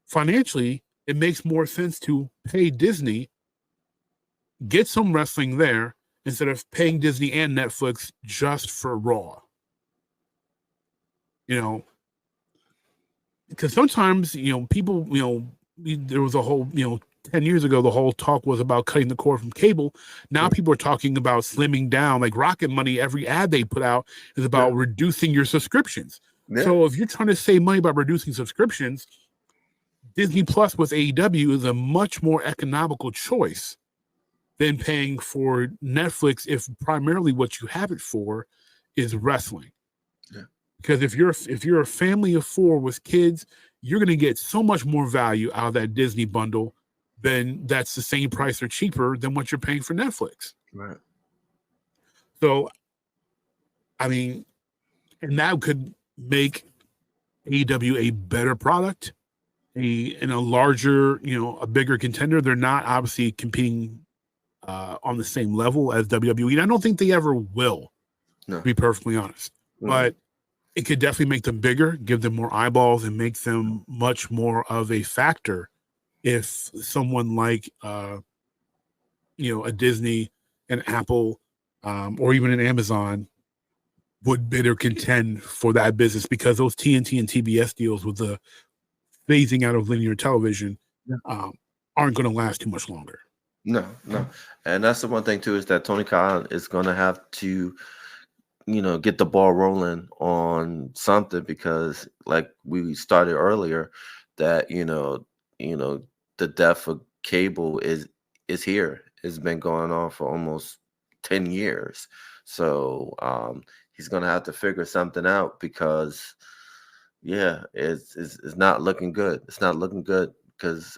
financially, it makes more sense to pay Disney, get some wrestling there, instead of paying Disney and Netflix just for Raw. Because sometimes, people, there was a whole, 10 years ago, the whole talk was about cutting the cord from cable. Now people are talking about slimming down, like Rocket Money. Every ad they put out is about reducing your subscriptions. Yeah. So if you're trying to save money by reducing subscriptions, Disney Plus with AEW is a much more economical choice than paying for Netflix if primarily what you have it for is wrestling. Yeah. Because if you're a family of 4 with kids, you're going to get so much more value out of that Disney bundle than that's the same price or cheaper than what you're paying for Netflix. Right. So, I mean, and that could make AEW a better product, in a larger, a bigger contender. They're not obviously competing on the same level as WWE. And I don't think they ever will, to be perfectly honest. But it could definitely make them bigger, give them more eyeballs, and make them much more of a factor if someone like, a Disney, an Apple, or even an Amazon would bid or contend for that business, because those TNT and TBS deals with the phasing out of linear television aren't going to last too much longer. No. And that's the one thing too, is that Tony Khan is going to have to, get the ball rolling on something, because like we started earlier, that, the death of cable is here. It's been going on for almost 10 years. So he's going to have to figure something out, because it's not looking good. It's not looking good, because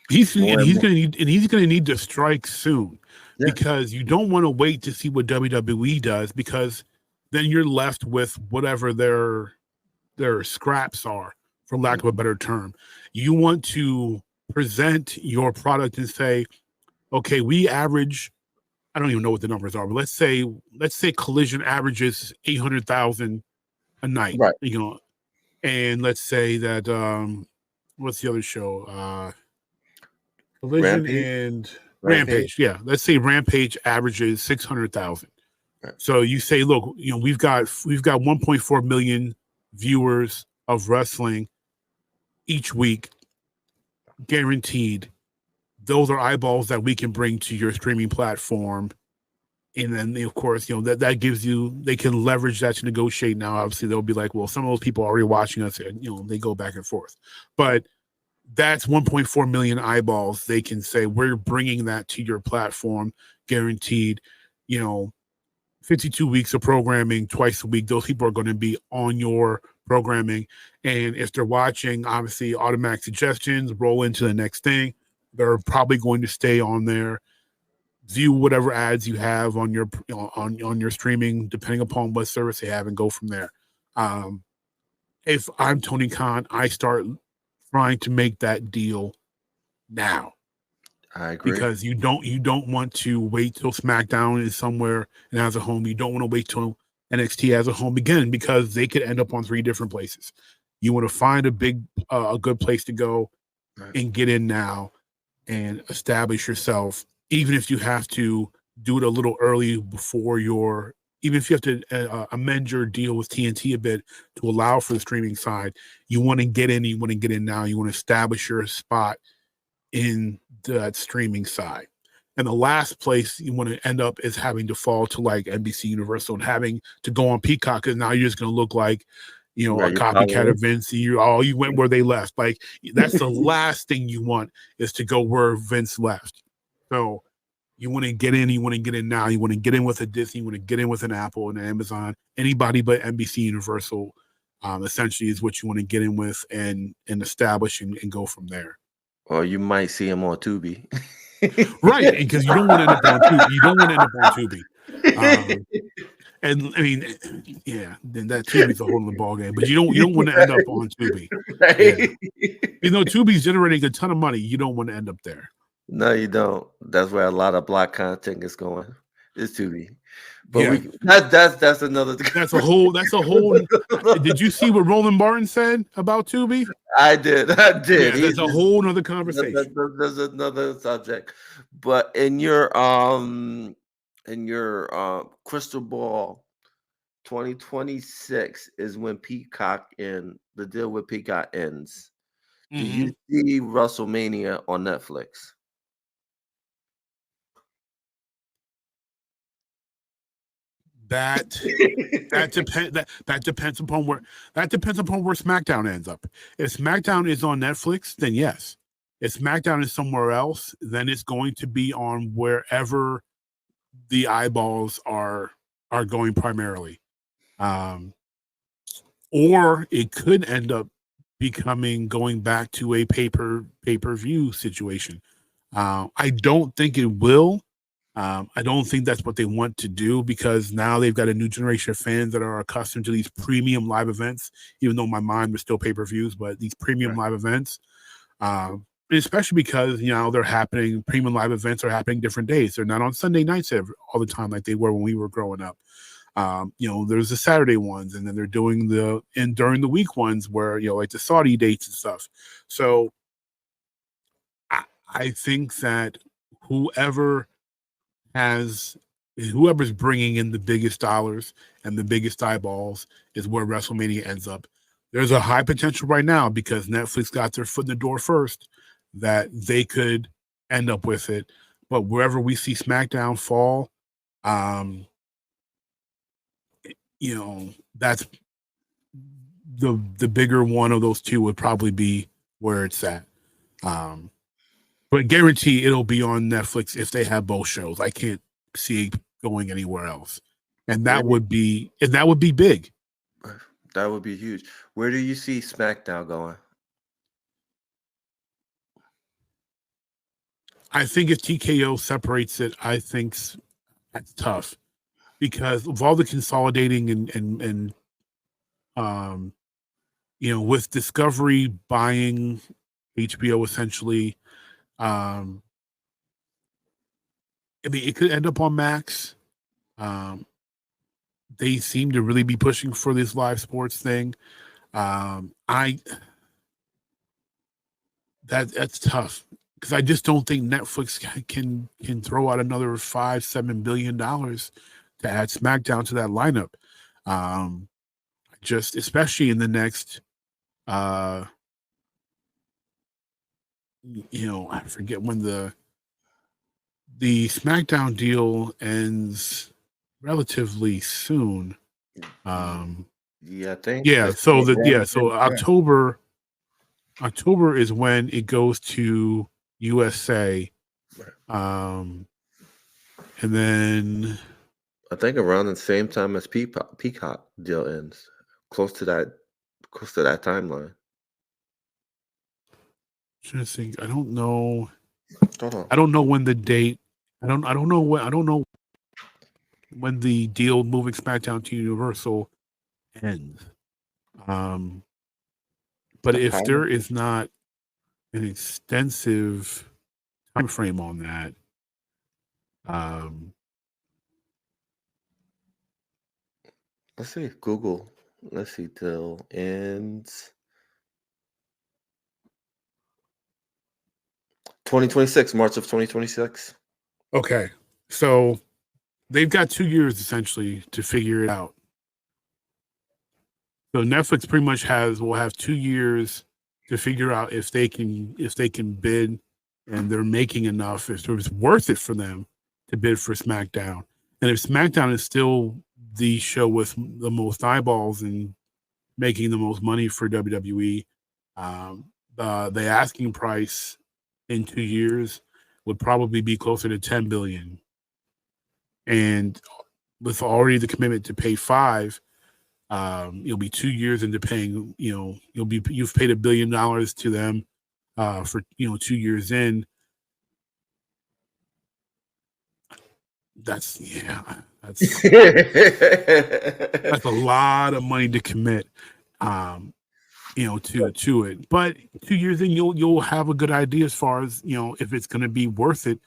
he's going to need to strike soon, because you don't want to wait to see what WWE does, because then you're left with whatever their scraps are, for lack of a better term. You want to present your product and say, okay, we average, I don't even know what the numbers are, but let's say Collision averages 800,000 a night, right? And let's say that what's the other show? Collision Rampage. Yeah, let's say Rampage averages 600,000. Right. So you say, look, we've got 1.4 million viewers of wrestling each week, guaranteed. Those are eyeballs that we can bring to your streaming platform. And then, of course, that gives you, they can leverage that to negotiate. Now, obviously, they'll be like, well, some of those people are already watching us, and, they go back and forth. But that's 1.4 million eyeballs. They can say, we're bringing that to your platform, guaranteed. 52 weeks of programming twice a week. Those people are going to be on your programming. And if they're watching, obviously, automatic suggestions, roll into the next thing. They're probably going to stay on there, view whatever ads you have on your on your streaming, depending upon what service they have, and go from there. If I'm Tony Khan, I start trying to make that deal now. I agree. Because you don't want to wait till SmackDown is somewhere and has a home. You don't want to wait till NXT has a home again, because they could end up on 3 different places. You want to find a good place to go and get in now and establish yourself, even if you have to do it a little early before even if you have to amend your deal with TNT a bit to allow for the streaming side. You want to get in, now. You want to establish your spot in that streaming side. And the last place you want to end up is having to fall to like NBC Universal and having to go on Peacock, because now you're just going to look like, a copycat of Vince. You went where they left. Like, that's the last thing you want, is to go where Vince left. So you want to get in, now. You want to get in with a Disney, you want to get in with an Apple and an Amazon. Anybody but NBC Universal, essentially, is what you want to get in with and establish and go from there. Or you might see him on Tubi. Right, because you don't want to end up on Tubi. You don't want to end up on Tubi. And I mean, yeah, then that Tubi's a whole other ballgame. But you don't want to end up on Tubi. Right. Yeah. Tubi's generating a ton of money. You don't want to end up there. No, you don't. That's where a lot of black content is going. It's Tubi. But yeah. That's another. That's a whole. Did you see what Roland Martin said about Tubi? I did. Yeah, there's a whole nother conversation. There's another subject. But in your crystal ball, 2026 is when Peacock the deal with Peacock ends. Do you see WrestleMania on Netflix? That depends upon where SmackDown ends up. If SmackDown is on Netflix, then yes. If SmackDown is somewhere else, then it's going to be on wherever the eyeballs are going primarily. Or it could end up going back to a pay-per-view situation. I don't think it will. I don't think that's what they want to do, because now they've got a new generation of fans that are accustomed to these premium live events, even though my mind was still pay-per-views, but these premium live events, especially because, premium live events are happening different days. They're not on Sunday nights all the time like they were when we were growing up. There's the Saturday ones, and then they're doing during the week ones where, like the Saudi dates and stuff. So I think that whoever's bringing in the biggest dollars and the biggest eyeballs is where WrestleMania ends up. There's a high potential right now, because Netflix got their foot in the door first, that they could end up with it. But wherever we see SmackDown fall, that's the bigger one of those two would probably be where it's at. But guarantee it'll be on Netflix if they have both shows. I can't see it going anywhere else. And that would be big. That would be huge. Where do you see SmackDown going? I think if TKO separates it, I think that's tough, because of all the consolidating and with Discovery buying HBO essentially, it could end up on Max. They seem to really be pushing for this live sports thing. That's tough, because I just don't think Netflix can throw out another $5-7 billion to add SmackDown to that lineup. Just especially in the next, I forget when the SmackDown deal ends relatively soon. I think. Yeah. So October is when it goes to USA. And then I think around the same time as Peacock deal ends, close to that timeline. I'm trying to think. I don't know. Hold on. I don't know when the date. I don't know when the deal moving SmackDown to Universal ends. But if there is not an extensive time frame on that. Let's see. Google. Let's see. Till ends 2026, March of 2026. Okay, so they've got 2 years essentially to figure it out. So Netflix pretty much will have 2 years to figure out if they can bid, and they're making enough, if it's worth it for them to bid for SmackDown. And if SmackDown is still the show with the most eyeballs and making the most money for WWE, the asking price in 2 years would probably be closer to $10 billion. And with already the commitment to pay 5, you'll be 2 years into paying, you've paid $1 billion to them for 2 years in. That's that's a lot of money to commit to it. But 2 years in, you'll have a good idea as far as if it's going to be worth it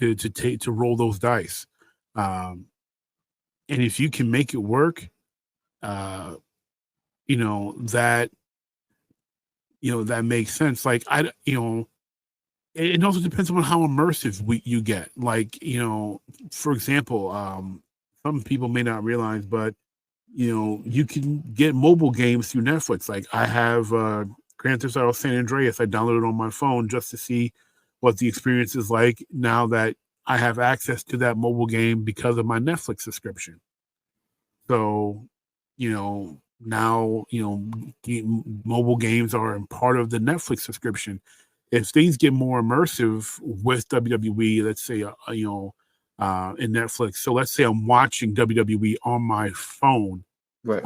to roll those dice. And if you can make it work, that makes sense. Like it also depends on how immersive you get. Like, for example, some people may not realize, but you can get mobile games through Netflix. Like I have Grand Theft Auto San Andreas. I downloaded on my phone just to see what the experience is like now that I have access to that mobile game because of my Netflix subscription. So, now, mobile games are part of the Netflix subscription. If things get more immersive with WWE, let's say, in Netflix. So let's say I'm watching WWE on my phone. Right.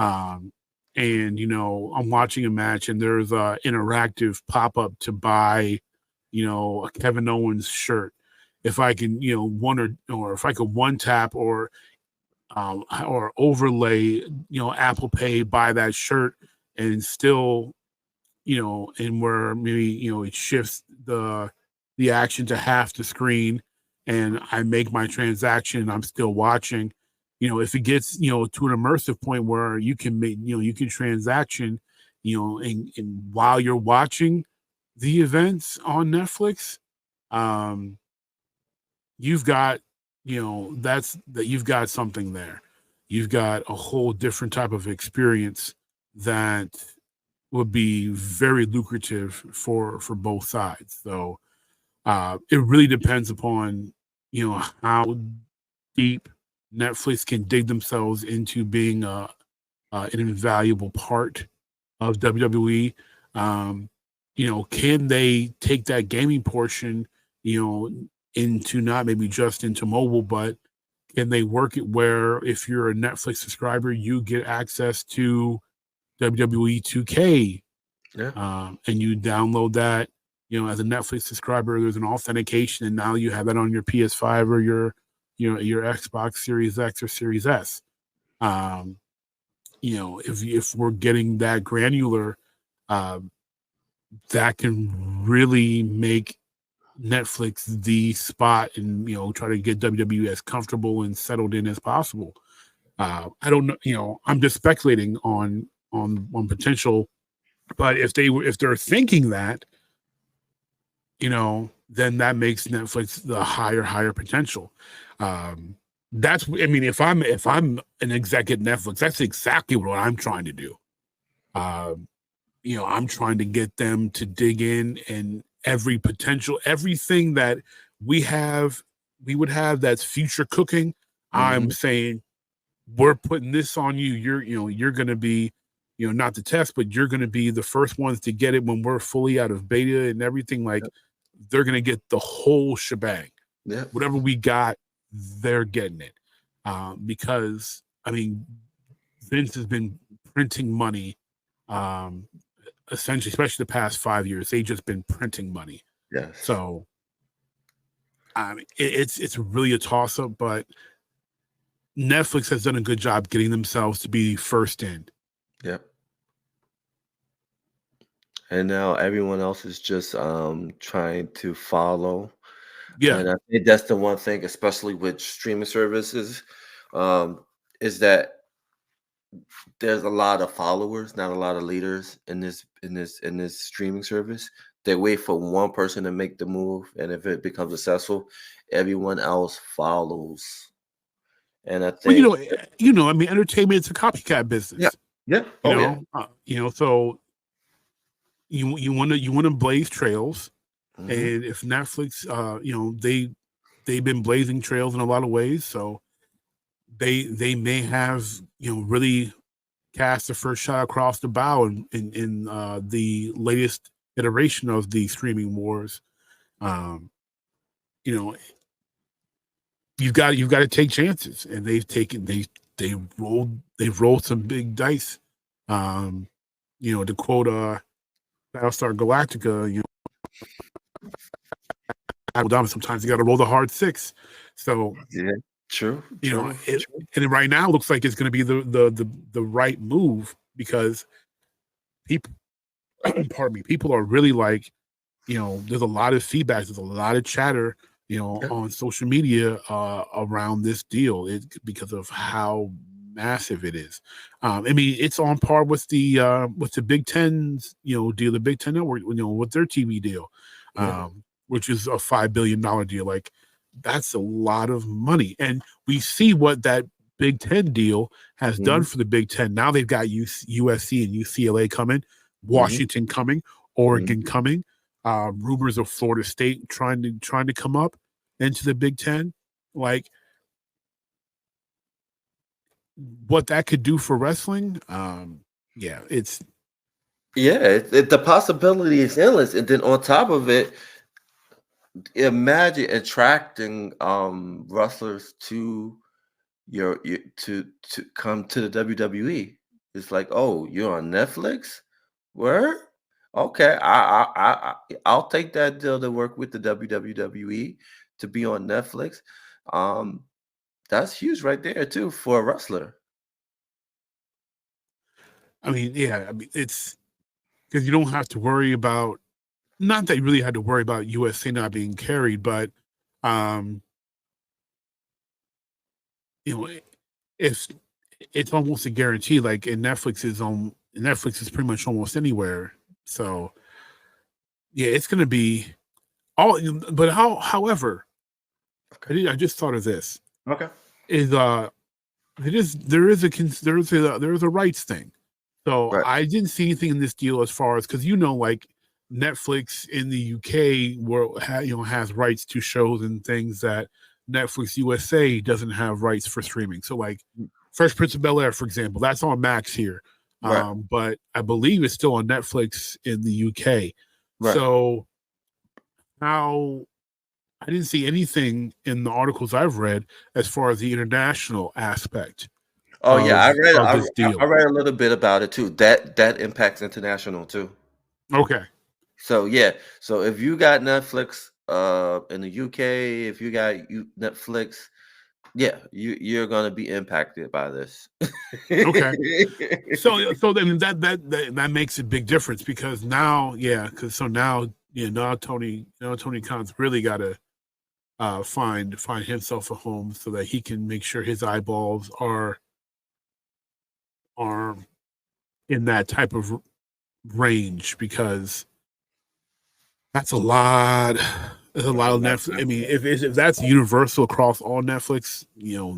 And, I'm watching a match and there's a interactive pop-up to buy, a Kevin Owens shirt. If I can, or if I could one tap or overlay, Apple Pay, buy that shirt and still, and where maybe, it shifts the action to half the screen and I make my transaction and I'm still watching, if it gets, to an immersive point where you can make, you can transaction, and while you're watching the events on Netflix, you've got, you've got something there. You've got a whole different type of experience that would be very lucrative for both sides. So it really depends upon, how deep Netflix can dig themselves into being an invaluable part of WWE. Can they take that gaming portion, into not maybe just into mobile, but can they work it where if you're a Netflix subscriber, you get access to WWE 2K, and you download that, as a Netflix subscriber, there's an authentication, and now you have that on your PS5 or your Xbox Series X or Series S. If we're getting that granular, that can really make Netflix the spot and try to get WWE as comfortable and settled in as possible. I don't know, I'm just speculating on potential, but if they're thinking that, then that makes Netflix the higher potential. If I'm an exec at Netflix, that's exactly what I'm trying to do. I'm trying to get them to dig in and everything that we would have that's future cooking. Mm-hmm. I'm saying we're putting this on you. You're going to be, not the test, but you're going to be the first ones to get it when we're fully out of beta and everything. Like they're going to get the whole shebang. Yeah. Whatever we got, they're getting it. Because Vince has been printing money, essentially, especially the past 5 years. They've just been printing money. Yeah. So, it's really a toss up, but Netflix has done a good job getting themselves to be first in. Yep. And now everyone else is just trying to follow. Yeah. And I think that's the one thing, especially with streaming services, um, is that there's a lot of followers, not a lot of leaders in this streaming service. They wait for one person to make the move, and if it becomes successful, everyone else follows. And I Well, think, I mean, entertainment is a copycat yeah, business. yeah, oh yeah, So you want to blaze trails, hmm and if Netflix, they've been blazing trails in a lot of ways, so they may have really cast the first shot across the bow in the latest iteration of the streaming wars. Um, you know, you've got to take chances, and they've rolled some big dice. Um, to quote Battlestar Galactica, sometimes you got to roll the hard six. So yeah, true, true, true. and right now it looks like it's going to be the right move, because people, pardon me, people are really like, there's a lot of feedback, there's a lot of chatter, Yeah, on social media around this deal, because of how massive it is. I mean, it's on par with the Big Ten's deal, the Big Ten Network, with their TV deal, yeah, which is a $5 billion deal. Like, that's a lot of money, and we see what that Big Ten deal has done hmm for the Big Ten. Now they've got USC and UCLA coming, hmm Washington coming, hmm Oregon coming. Rumors of Florida State trying to come up into the Big Ten. Like, what that could do for wrestling. Yeah, it's yeah. The possibility is endless, and then on top of it, imagine attracting wrestlers to to come to the WWE. It's like, oh, you're on Netflix? Where? Okay, I'll take that deal to work with the WWE to be on Netflix. Um, that's huge right there too for a wrestler. I mean, yeah, I mean, it's because you don't have to worry about, not that you really had to worry about USA not being carried, but um, you know, it's it's almost a guarantee. Like, Netflix is pretty much almost anywhere. So yeah, it's gonna be all. But however, Okay. I just thought of this. Okay. Is there is a rights thing. So Right. I didn't see anything in this deal as far as, because like Netflix in the UK has rights to shows and things that Netflix USA doesn't have rights for streaming. So like Fresh Prince of Bel Air, for example, that's on Max here, Right. but I believe it's still on Netflix in the UK. Right. So how I didn't see anything in the articles I've read as far as the international aspect Oh yeah, of I read of this I deal. read a little bit about it too. That impacts international too. Okay. So yeah, so if you got Netflix in the UK, if you got Netflix, yeah, you're gonna be impacted by this. Okay. So then that makes a big difference, because now, Tony Khan's really got to find himself a home so that he can make sure his eyeballs are in that type of range, because that's a lot. There's a lot of Netflix. I mean, if that's universal across all Netflix,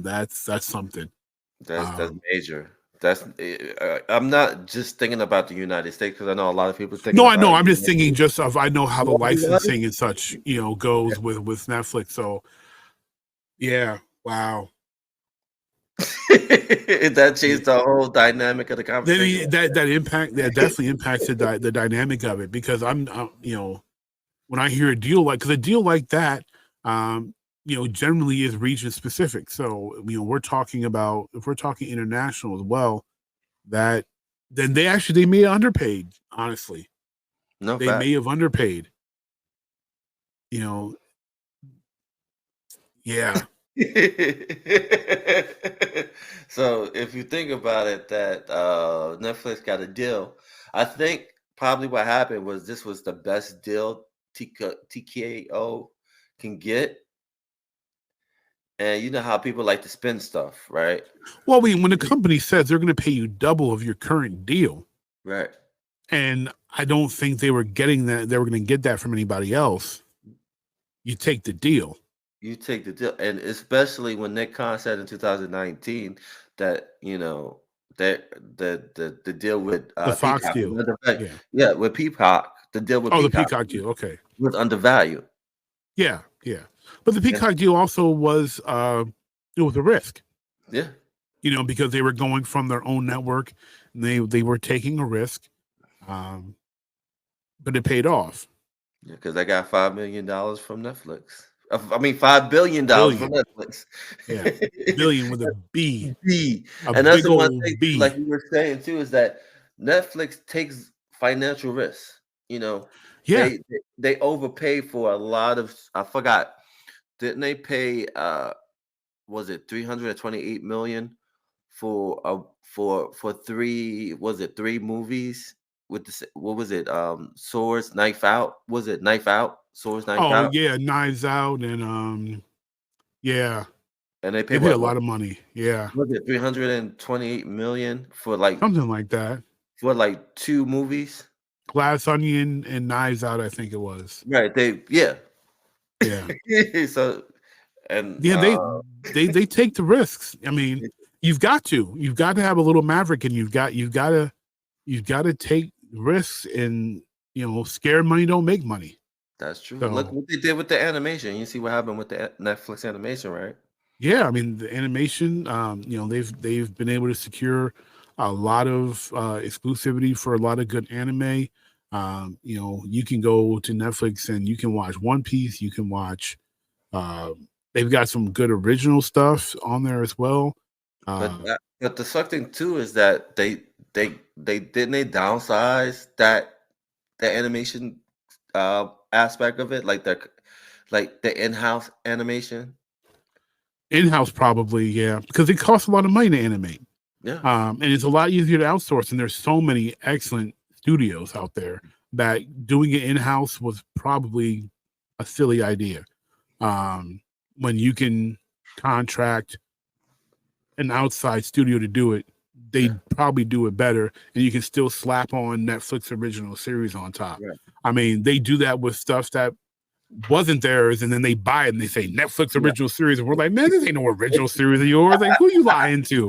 that's something. That's Um, major. I'm not just thinking about the United States because I know a lot of people thinking no, I know. about I'm just United thinking, States just of, I know how the worldwide. licensing and such, goes with Netflix. So yeah, wow. That Yeah. changed the whole dynamic of the I conversation. mean, that definitely impacts the dynamic of it, because when I hear a deal because a deal like that, generally is region specific. So we're talking about, if we're talking international as well, that then they may have underpaid. Honestly, No they fact. may have underpaid. You know, yeah. So if you think about it, that Netflix got a deal, I think probably what happened was this was the best deal TKO can get. And you know how people like to spend stuff, right? Well, when the company says they're going to pay you double of your current deal, Right. and I don't think they were getting that, they were going to get that from anybody else. You take the deal. You take the deal, and especially when Nick Khan said in 2019 that that the deal with The Fox Peacock deal. was undervalued. Yeah. Yeah, with Peacock, the deal with The Peacock Peacock deal. Okay. was undervalued. Yeah. Yeah. But the Peacock deal also was, it was a risk. Yeah. Because they were going from their own network, and they were taking a risk, but it paid off. Yeah, because I got $5 million from Netflix. I mean, $5 billion from Netflix. Yeah, billion with a B. B. A And that's big the one old thing, B. like you were saying too, is that Netflix takes financial risks. Yeah. They overpay for a lot of. I forgot. Didn't they pay? Was it 328 million for three? Was it three movies with what was it? Swords, Knife Out. Was it Knife Out? Swords, Knife Out. Oh yeah, Knives Out, and yeah. And they paid a lot of money. Yeah. Was it 328 million for like something like that? For like two movies? Glass Onion and Knives Out, I think it was. Right. Yeah. So and they take the risks. I mean, you've got to have a little maverick, and you've got to take risks, and scared money don't make money. That's true. So, look what they did with the animation. You see what happened with the Netflix animation, right? Yeah, I mean the animation. They've been able to secure a lot of exclusivity for a lot of good anime. You can go to Netflix and you can watch One Piece. You can watch. They've got some good original stuff on there as well. But the suck thing too is that they downsize the animation aspect of it, like the in-house animation. In-house, probably, yeah, because it costs a lot of money to animate. Yeah. And it's a lot easier to outsource, and there's so many excellent studios out there that doing it in-house was probably a silly idea. When you can contract an outside studio to do it, they probably do it better, and you can still slap on Netflix original series on top. Right. I mean, they do that with stuff that wasn't theirs, and then they buy it and they say Netflix original series, and we're like, man, this ain't no original series of yours. Like, who you lying to?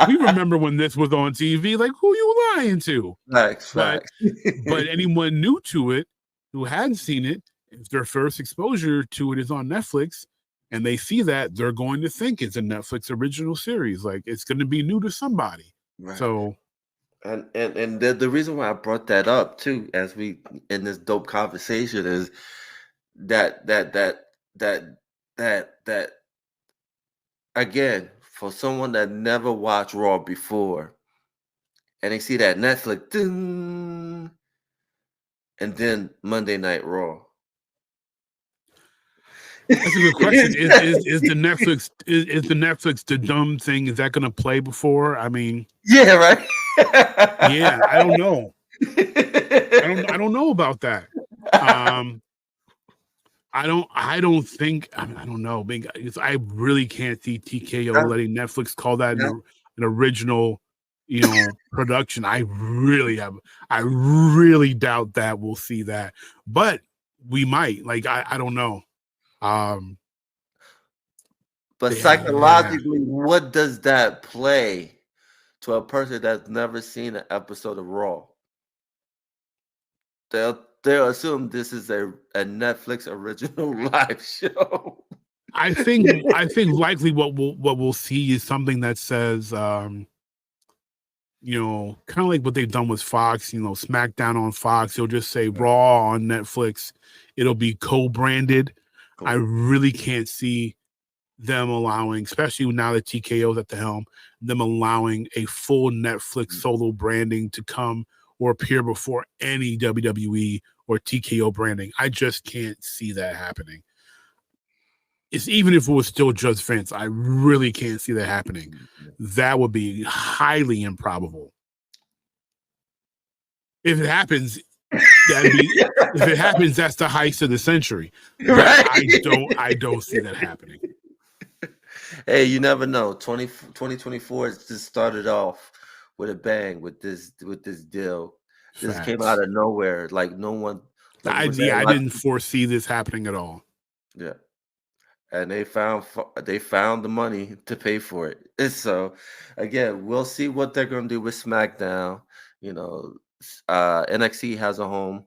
We remember when this was on TV. Like, who you lying to? But anyone new to it who hadn't seen it, if their first exposure to it is on Netflix and they see that, they're going to think it's a Netflix original series. Like, it's going to be new to somebody. Right. So and the reason why I brought that up too, as we in this dope conversation, is that again, for someone that never watched Raw before, and they see that Netflix, ding, and then Monday Night Raw. That's a good question. Is the Netflix the dumb thing? Is that going to play before? I mean, yeah, right. Yeah, I don't know. I don't know about that. I don't think. I don't know. I really can't see TKO letting Netflix call that an original, production. I really doubt that we'll see that, but we might. Like, I don't know. But psychologically, what does that play to a person that's never seen an episode of Raw? They'll assume this is a Netflix original live show. I think likely what we'll see is something that says, kind of like what they've done with Fox. SmackDown on Fox. They'll just say Raw on Netflix. It'll be co-branded. Cool. I really can't see them allowing, especially now that TKO's at the helm, them allowing a full Netflix solo branding to come or appear before any WWE or TKO branding. I just can't see that happening. It's even if it was still just Vince, I really can't see that happening. That would be highly improbable. If it happens, that'd be. If it happens, that's the heist of the century. But Right. I don't see that happening. Hey, you never know. 2024 has just started off with a bang with this deal. This came Facts. out of nowhere. Like no one. Like I didn't foresee this happening at all. Yeah, and they found the money to pay for it. And so, again, we'll see what they're going to do with SmackDown. You know, NXT has a home.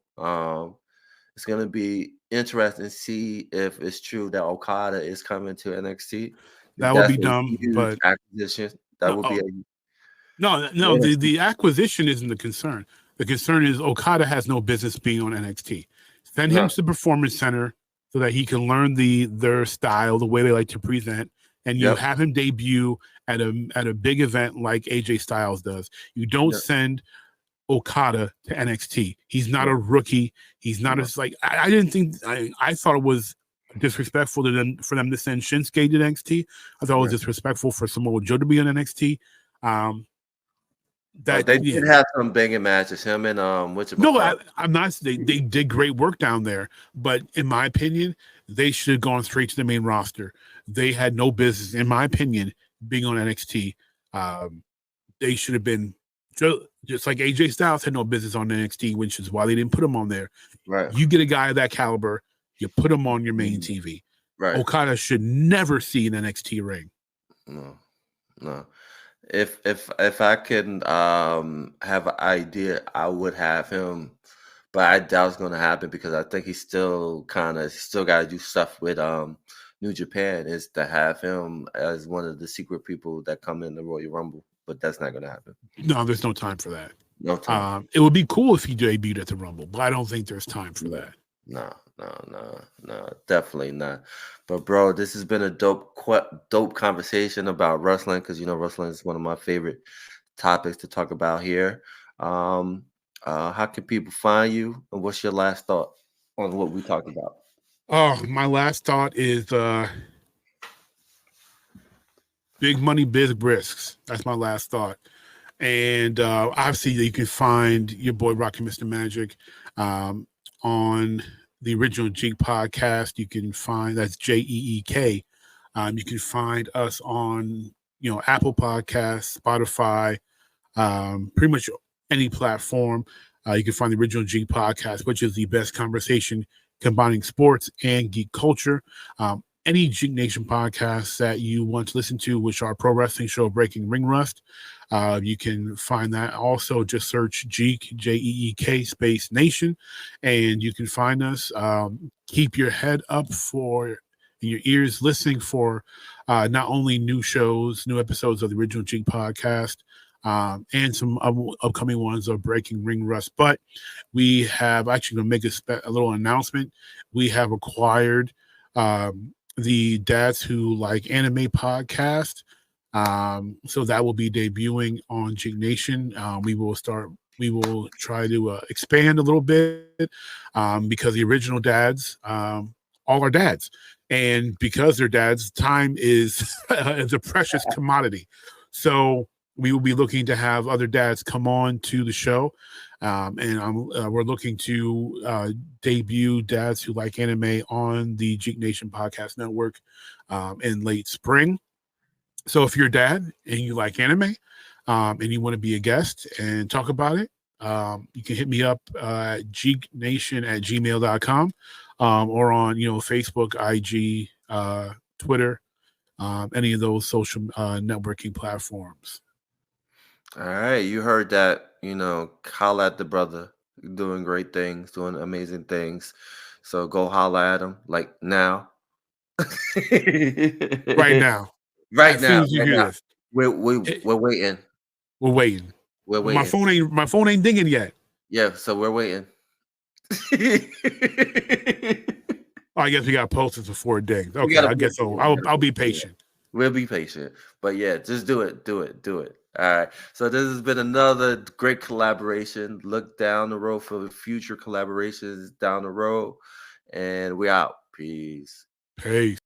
It's going to be interesting to see if it's true that Okada is coming to NXT. That would be That's a dumb, huge but acquisition. That would be no. The acquisition isn't the concern. The concern is Okada has no business being on NXT. Send him to the Performance Center so that he can learn their style, the way they like to present, and you have him debut at a big event like AJ Styles does. You don't send Okada to NXT. He's not a rookie. He's not as like I didn't think I thought it was disrespectful to them for them to send Shinsuke to NXT. I thought it was disrespectful for Samoa Joe to be on NXT. They did have some banging matches. Him and I'm not. They did great work down there, but in my opinion, they should have gone straight to the main roster. They had no business, in my opinion, being on NXT. They should have been just like AJ Styles had no business on NXT, which is why they didn't put him on there. Right. You get a guy of that caliber, you put him on your main TV. Right. Okada should never see an NXT ring. No. If I can have an idea, I would have him, but I doubt it's going to happen because I think he's still got to do stuff with New Japan, is to have him as one of the secret people that come in the Royal Rumble, but that's not going to happen. No, there's no time for that. No time. It would be cool if he debuted at the Rumble, but I don't think there's time for that. No, definitely not. But bro, this has been a dope conversation about wrestling, because wrestling is one of my favorite topics to talk about here. How can people find you, and what's your last thought on what we talked about? Oh, my last thought is big money, big risks. That's my last thought. And obviously, you can find your boy Rocky Mr. Magic on the original Jeek podcast. You can find that's JEEK. You can find us on Apple Podcasts, Spotify, pretty much any platform. You can find the original Jeek podcast, which is the best conversation combining sports and geek culture. Any Jeek Nation podcasts that you want to listen to, which are Pro Wrestling Show, Breaking Ring Rust, you can find that. Also, just search Jeek, JEEK space Nation, and you can find us. Keep your head up for your ears listening for not only new shows, new episodes of the original Jeek podcast, and some upcoming ones of Breaking Ring Rust. But we have actually going to make a little announcement. We have acquired the Dads Who Like Anime podcast. So that will be debuting on Jeek Nation. We will try to expand a little bit because the original dads, all are dads. And because they're dads, time is a precious commodity. So we will be looking to have other dads come on to the show. And we're looking to debut Dads Who Like Anime on the Jeek Nation Podcast Network in late spring. So if you're a dad and you like anime and you want to be a guest and talk about it, you can hit me up at jeeknation@gmail.com or on Facebook, IG, Twitter, any of those social networking platforms. All right, you heard that. Holla at the brother, doing great things, doing amazing things. So go holla at him, like now. Right now. Right as now. Soon as you hear now. this. We're waiting. We're waiting. We're waiting. My phone ain't dinging yet. Yeah, so we're waiting. I guess we got posters before it dings. Okay, I guess so. I'll be patient. We'll be patient. But yeah, just do it. Do it. All right. So this has been another great collaboration. Look down the road for future collaborations down the road. And we out. Peace. Peace.